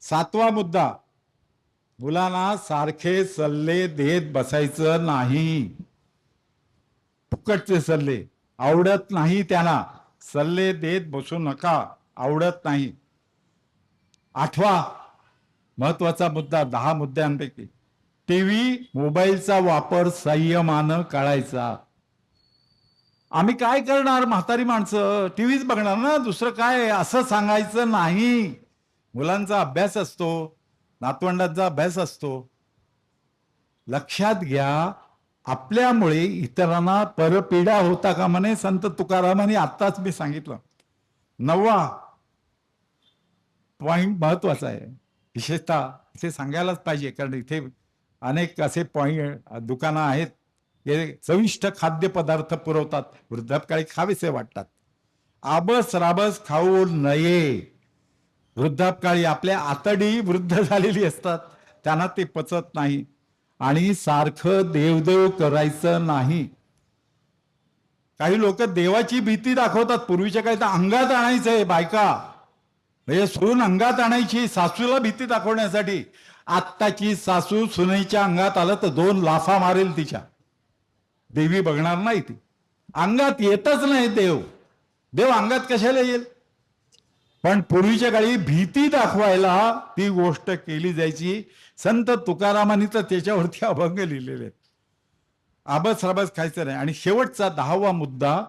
सातवा मुद्दा, मुलांना सारखे सल्ले देत बसायचं नाही. फुकटचे सल्ले आवडत नाही, त्यांना सल्ले देत बसू नका, आवडत नाही. आठवा महत्वाचा मुद्दा 10 मुद्द्यांपैकी, टीव्ही मोबाईलचा वापर संयमानं टाळायचा. आम्ही काय करणार, म्हातारी माणसं टीव्हीच बघणार ना, दुसरं काय, असं सांगायचं नाही. मुलांचा अभ्यास असतो, नातवंडांचा अभ्यास असतो. लक्षात घ्या, आपल्यामुळे इतरांना परपीडा होता का म्हणे संत तुकारामांनी आत्ताच मी सांगितलं. 9वा पॉइंट महत्वाचा आहे, विशेषतः इथे सांगायलाच पाहिजे, कारण इथे अनेक असे पॉइंट दुकानं आहेत जे चविष्ट खाद्यपदार्थ पुरवतात, वृद्धापकाळी खावेसे वाटतात. आबस राबस खाऊ नये. वृद्धापकाळी आपल्या आतडी वृद्ध झालेली असतात, त्यांना ते पचत नाही. आणि सारखं देवदेव करायचं नाही. काही लोक देवाची भीती दाखवतात, पूर्वीच्या काही तर अंगात आणायचंय बायका, म्हणजे सून अंगात आणायची सासूला भीती दाखवण्यासाठी. आत्ताची सासू सुनेच्या अंगात आलं तर 2 लाफा मारेल तिच्या, देवी बघणार नाही ती. अंगात येतच नाही देव, देव अंगात कशाला येईल. पण पूर्वीच्या काळी भीती दाखवायला ती गोष्ट केली जायची. संत तुकारामांनी तर त्याच्यावरती अभंग लिहिलेले आहेत. आबस रबस खायचं नाही. आणि शेवटचा 10वा मुद्दा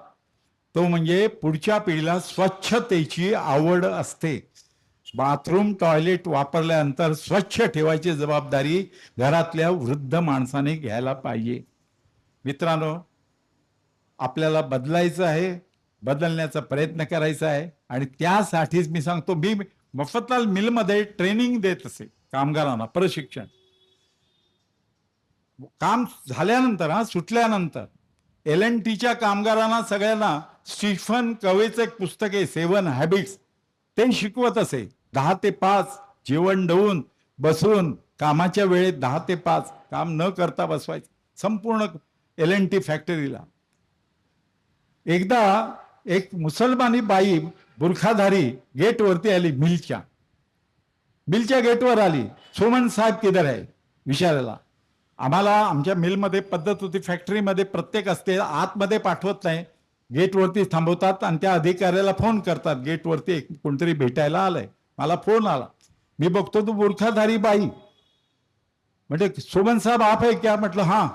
तो म्हणजे पुढच्या पिढीला स्वच्छतेची आवड असते. बाथरूम टॉयलेट वापरल्यानंतर स्वच्छ ठेवायची जबाबदारी घरातल्या वृद्ध माणसाने घ्यायला पाहिजे. मित्रांनो, आपल्याला बदलायचं आहे, बदलण्याचा प्रयत्न करायचा आहे. आणि त्यासाठीच मी सांगतो, मी मफतलाल मिलमध्ये ट्रेनिंग देत असे कामगारांना, प्रशिक्षण. काम झाल्यानंतर सुटल्यानंतर LNTच्या कामगारांना सगळ्यांना स्टीफन कवेचं एक पुस्तक आहे 7 हॅबिट्स, ते शिकवत असे. 10 ते 5 जेवण देऊन बसून कामाच्या वेळेत 10 ते 5 काम न करता बसवायचं संपूर्ण LNT फॅक्टरीला. एकदा एक मुसलमानी बाई बुरखाधारी गेटवरती आली, मिलच्या गेटवर आली. सोमन साहेब किधर आहे विचारायला. आम्हाला आमच्या मिलमध्ये पद्धत होती, फॅक्टरीमध्ये प्रत्येक असते, आतमध्ये पाठवत नाही, गेटवरती थांबवतात आणि त्या अधिकाऱ्याला फोन करतात, गेटवरती एक कोणतरी भेटायला आलंय. मला फोन आला, मी बघतो तो बुरखाधारी बाई. म्हणजे सोमन साहेब आप है क्या, म्हटलं हां.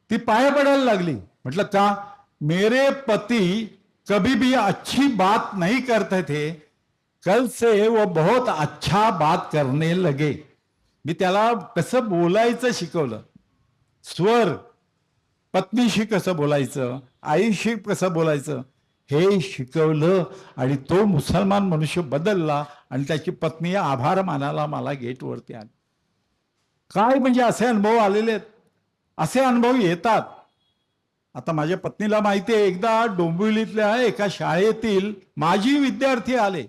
ती पाया पडायला लागली. म्हटलं का, मेरे पति कभी भी अच्छी बात नहीं करते थे, कल से वो बहुत अच्छा बात करने लगे. मी त्याला कसं बोलायचं शिकवलं, स्वर, पत्नीशी कसं बोलायचं, आईशी कसं बोलायचं हे शिकवलं. आणि तो मुसलमान मनुष्य बदलला आणि त्याची पत्नी आभार मानायला मला गेटवरती आली. काय म्हणजे असे अनुभव आलेले आहेत, असे अनुभव येतात. आता माझ्या पत्नीला माहिती आहे, एकदा डोंबिवलीतल्या एका शाळेतील माजी विद्यार्थी आले.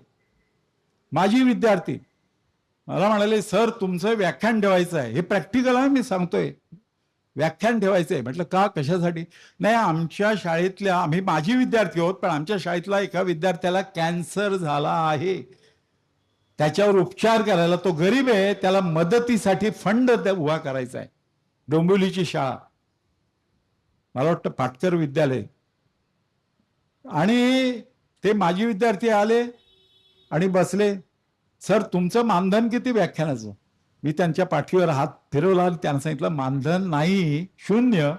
माजी विद्यार्थी मला म्हणाले, सर तुमचं व्याख्यान ठेवायचं आहे. हे प्रॅक्टिकल आहे, मी सांगतोय, व्याख्यान ठेवायचं आहे. म्हटलं का, कशासाठी. नाही, आमच्या शाळेतल्या, आम्ही माजी विद्यार्थी आहोत, पण आमच्या शाळेतला एका विद्यार्थ्याला कॅन्सर झाला आहे, त्याच्यावर उपचार करायला, तो गरीब आहे, त्याला मदतीसाठी फंड उभा करायचा आहे. डोंबिवलीची शाळा, मला वाटतं पाटकर विद्यालय. आणि ते माजी विद्यार्थी आले आणि बसले. सर तुमचं मानधन किती व्याख्यानाचं. मी त्यांच्या पाठीवर हात फिरवला आणि त्यांना सांगितलं मानधन नाही, शून्य,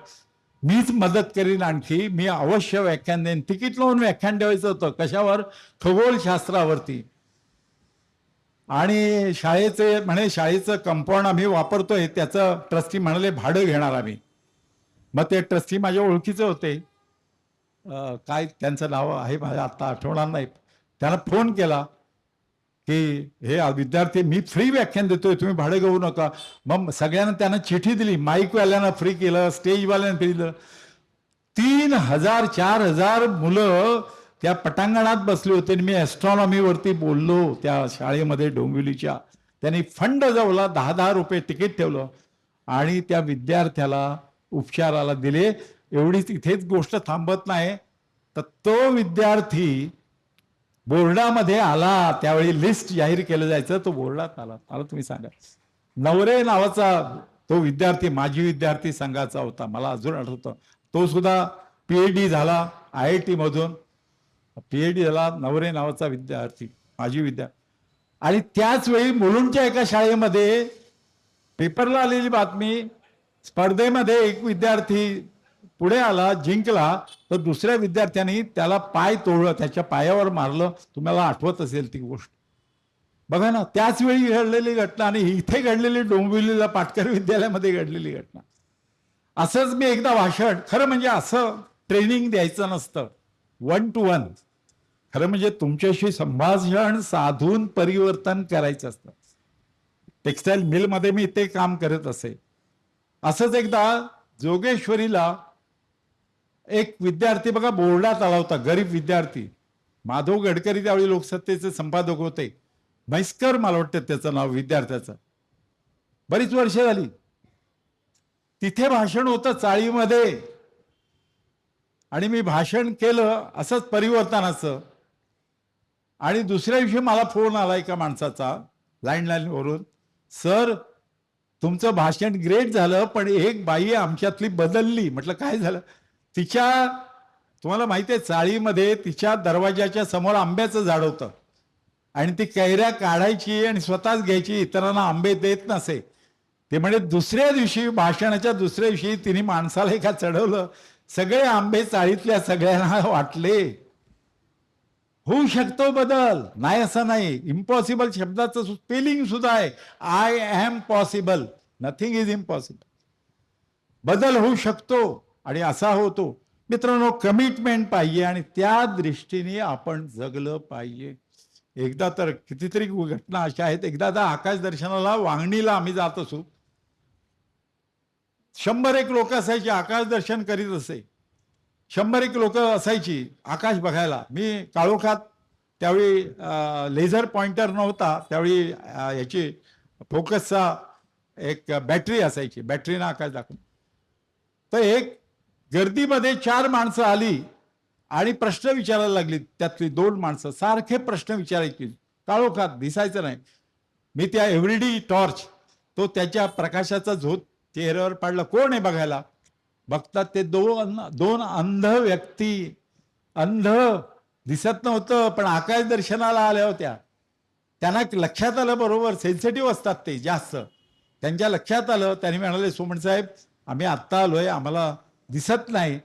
मीच मदत करीन, आणखी मी अवश्य व्याख्यान देईन. तिकीट लावून व्याख्यान ठेवायचं होतं. कशावर? खगोलशास्त्रावरती. आणि शाळेचे म्हणे शाळेचं कंपाऊंड आम्ही वापरतोय, त्याचं ट्रस्टी म्हणाले भाडं घेणार आम्ही. मग ते ट्रस्टी माझ्या ओळखीचे होते. काय त्यांचं नाव आहे माझ्या आत्ता आठवणार नाही. त्यांना फोन केला की हे विद्यार्थी, मी फ्री व्याख्यान देतोय, तुम्ही भाडं घेऊ नका. मग सगळ्यांना त्यांना चिठी दिली, माईकवाल्यांना फ्री केलं, स्टेजवाल्यांना फ्री दिलं. 3,000 4,000 मुलं त्या पटांगणात बसले होते. मी ॲस्ट्रॉनॉमीवरती बोललो त्या शाळेमध्ये डोंबिवलीच्या. त्यांनी फंड जवळला, 10-10 रुपये तिकीट ठेवलं आणि त्या विद्यार्थ्याला उपचाराला दिले. एवढीच इथेच गोष्ट थांबत नाही, तर तो विद्यार्थी बोर्डामध्ये आला. त्यावेळी लिस्ट जाहीर केलं जायचं, तो बोर्डात आला. मला तुम्ही सांगा, नवरे नावाचा तो विद्यार्थी माजी विद्यार्थी संघाचा होता, मला अजून आठवतं. तो सुद्धा PhD झाला IIT मधून, PhD झाला. नवरे नावाचा विद्यार्थी, माजी विद्यार्थी. आणि त्याच वेळी मुलुंडच्या एका शाळेमध्ये पेपरला आलेली बातमी, स्पर्धेमध्ये एक विद्यार्थी पुढे आला, जिंकला, तर दुसऱ्या विद्यार्थ्यांनी त्याला पाय तोडलं, त्याच्या पायावर मारलं. तुम्हाला आठवत असेल ती गोष्ट. बघा ना, त्याच वेळी घडलेली घटना आणि इथे घडलेली डोंबिवलीला पाटकर विद्यालयामध्ये घडलेली घटना. असंच मी एकदा भाषण, खरं म्हणजे असं ट्रेनिंग द्यायचं नसतं, 1 to 1. खरं म्हणजे तुमच्याशी संभाषण साधून परिवर्तन करायचं असतं. टेक्स्टाईल मिलमध्ये मी ते काम करत असे. असंच एकदा जोगेश्वरीला एक विद्यार्थी बघा बोर्डात आला होता, गरीब विद्यार्थी. माधव गडकरी त्यावेळी लोकसत्तेचे संपादक होते. म्हैसकर मला वाटतं त्याचं नाव विद्यार्थ्याचं. बरीच वर्ष झाली. तिथे भाषण होतं चाळीमध्ये आणि मी भाषण केलं असंच परिवर्तनाचं. आणि दुसऱ्या दिवशी मला फोन आला एका माणसाचा लँडलाईनवरून, सर तुमचं भाषण ग्रेट झालं, पण एक बाई आमच्यातली बदलली. म्हटलं काय झालं? तिच्या, तुम्हाला माहिती आहे चाळीमध्ये तिच्या दरवाजाच्या समोर आंब्याचं झाड होतं आणि ती कैऱ्या काढायची आणि स्वतःच घ्यायची, इतरांना आंबे देत नसे. ते म्हणजे दुसऱ्या दिवशी, भाषणाच्या दुसऱ्या दिवशी तिने माणसाला एका चढवलं, सगळे आंबे चाळीतल्या सगळ्यांना वाटले. होऊ शकतो बदल, नाही असं नाही. इम्पॉसिबल शब्दाचं स्पेलिंग सुद्धा आहे, I am possible, nothing is impossible. बदल होऊ शकतो आणि असा होतो. मित्रांनो, कमिटमेंट पाहिजे आणि त्या दृष्टीने आपण जगलं पाहिजे. एकदा तर कितीतरी घटना अशा आहेत. एकदा आकाश दर्शनाला वांगणीला आम्ही जात असू, 100-1 लोक असायची, आकाश दर्शन करीत असे. 100-1 लोक असायची आकाश बघायला. मी काळोखात, त्यावेळी लेझर पॉइंटर नव्हता, त्यावेळी याची फोकसचा एक बॅटरी असायची, बॅटरीनं आकाश दाखवून. तर एक गर्दीमध्ये 4 माणसं आली आणि प्रश्न विचारायला लागली. त्यातली 2 माणसं सारखे प्रश्न विचारायची, काळोखात दिसायचं नाही. मी त्या एव्हरीडी टॉर्च, तो त्याच्या प्रकाशाचा झोत चेहऱ्यावर पडला. कोण आहे बघायला? बघतात ते 2 अंध व्यक्ती. अंध दिसत नव्हतं, पण आकाश दर्शनाला आल्या होत्या. त्यांना लक्षात आलं, बरोबर सेन्सिटिव्ह असतात ते जास्त. त्यांच्या लक्षात आलं. त्यांनी म्हणाले, सोमण साहेब आम्ही आत्ता आलोय, आम्हाला दिसत नाही,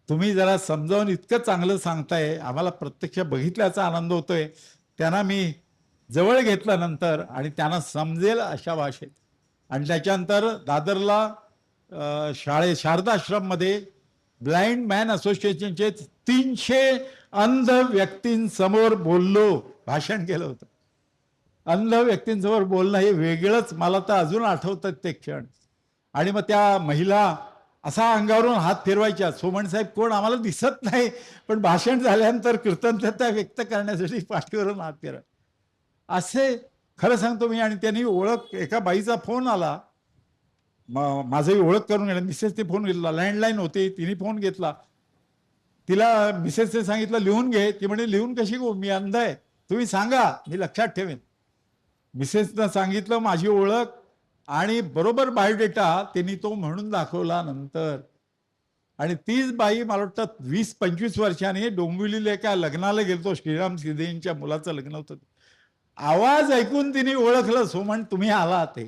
तुम्ही जरा समजावून इतकं चांगलं सांगताय, आम्हाला प्रत्यक्ष बघितल्याचा आनंद होतोय. त्यांना मी जवळ घेतलं नंतर आणि त्यांना समजेल अशा भाषेत. आणि त्याच्यानंतर दादरला शारदाश्रममध्ये ब्लाइंड मॅन असोसिएशनचे 300 अंध व्यक्तींसमोर बोललो, भाषण केलं होतं. अंध व्यक्तींसमोर बोलणं हे वेगळंच, मला तर अजून आठवतात ते क्षण. आणि मग त्या महिला असा अंगावरून हात फिरवायच्या, सोमण साहेब कोण आम्हाला दिसत नाही, पण भाषण झाल्यानंतर कृतज्ञता व्यक्त करण्यासाठी पाठीवरून हात फिरवा असे. खरं सांगतो मी. आणि त्यांनी ओळख, एका बाईचा फोन आला, माझही ओळख करून घेतला. मिसेसने फोन घेतला, लँडलाईन होती, तिने फोन घेतला. तिला मिसेसने सांगितलं लिहून घे. ती म्हणे लिहून कशी गो, मी अंध आहे, तुम्ही सांगा मी लक्षात ठेवेन. मिसेसनं सांगितलं माझी ओळख आणि बरोबर बायोडेटा त्यांनी तो म्हणून दाखवला नंतर. आणि तीच बाई मला वाटतं 20-25 वर्षांनी डोंबिवलीला एका लग्नाला गेलतो, श्रीराम सिद्धेंच्या मुलाचं लग्न होतं. आवाज ऐकून तिने ओळखलं सोमन तुम्ही आला ते.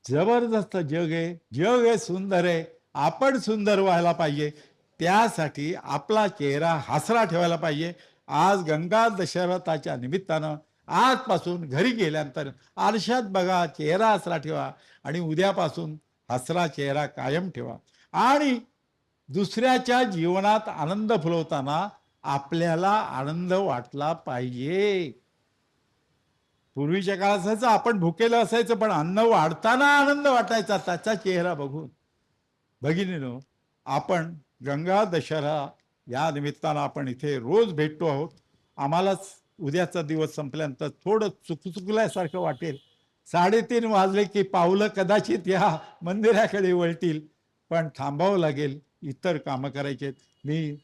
जबरदस्त जग आहे, जग आहे सुंदर आहे, आपण सुंदर व्हायला पाहिजे. त्यासाठी आपला चेहरा हसरा ठेवायला पाहिजे. आज गंगा दशरथाच्या निमित्तानं आजपासून घरी गेल्यानंतर आरशात बघा, चेहरा हसरा ठेवा आणि उद्यापासून हसरा चेहरा कायम ठेवा. आणि दुसऱ्याच्या जीवनात आनंद फुलवताना आपल्याला आनंद वाटला पाहिजे. पूर्वीच्या काळात असायचं आपण भुकेलं असायचं, पण अन्न वाढताना आनंद वाटायचा त्याचा चेहरा बघून. भगिनीनो, आपण गंगा दशहरा या निमित्तानं आपण इथे रोज भेटतो आहोत. आम्हालाच उद्याचा दिवस संपल्यानंतर थोडं चुकल्यासारखं वाटेल. 3:30 वाजले की पावलं कदाचित या मंदिराकडे वळतील, पण थांबावं लागेल, इतर कामं करायची आहेत. मी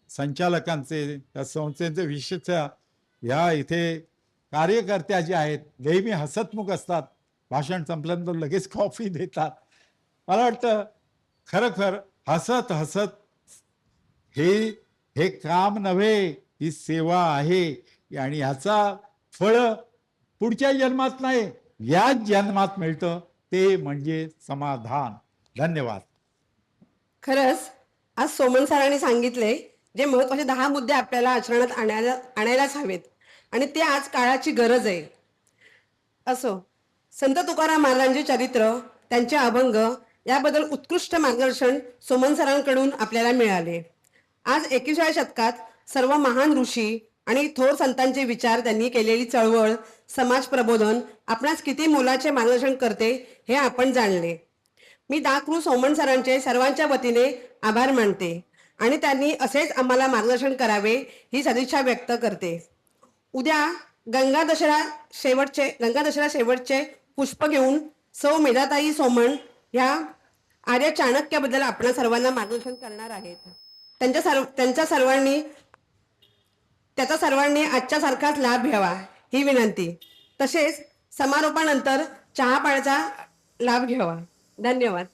संचालकांचे, या संस्थेचे, विशेषतः ह्या इथे कार्यकर्त्या ज्या आहेत नेहमी हसतमुख असतात, भाषण संपल्यानंतर लगेच कॉफी देतात. मला वाटतं खरखर हसत हसत हे काम नव्हे, ही सेवा आहे आणि ह्याचा फळ पुढच्या जन्मात नाही, याच जन्मात मिळतं, ते म्हणजे समाधान. धन्यवाद. खरंच आज सोमन सरांनी सांगितले जे महत्वाचे 10 मुद्दे आपल्याला आचरणात आणायलाच हवेत आणि ते आज काळाची गरज आहे. असो, संत तुकाराम महाराजांचे चरित्र, त्यांचे अभंग याबद्दल उत्कृष्ट मार्गदर्शन सोमन सरांकडून आपल्याला मिळाले. आज 21व्या शतकात सर्व महान ऋषी आणि थोर संतांचे विचार, त्यांनी केलेली चळवळ, समाज प्रबोधन आपणास किती मोलाचे मार्गदर्शन करते हे आपण जाणले. मी दाकृ सोमन सरांचे सर्वांच्या वतीने आभार मानते आणि त्यांनी असेच आम्हाला मार्गदर्शन करावे ही सदिच्छा व्यक्त करते. उद्या गंगा दशरा शेवटचे पुष्प घेऊन सौ मेधाताई सोमन या आर्य चाणक्याबद्दल आपण सर्वांना मार्गदर्शन करणार आहेत. त्याचा सर्वांनी आजच्या सारखाच लाभ घ्यावा ही विनंती. तसेच समारोपानंतर चहा पाण्याचा लाभ घ्यावा. धन्यवाद.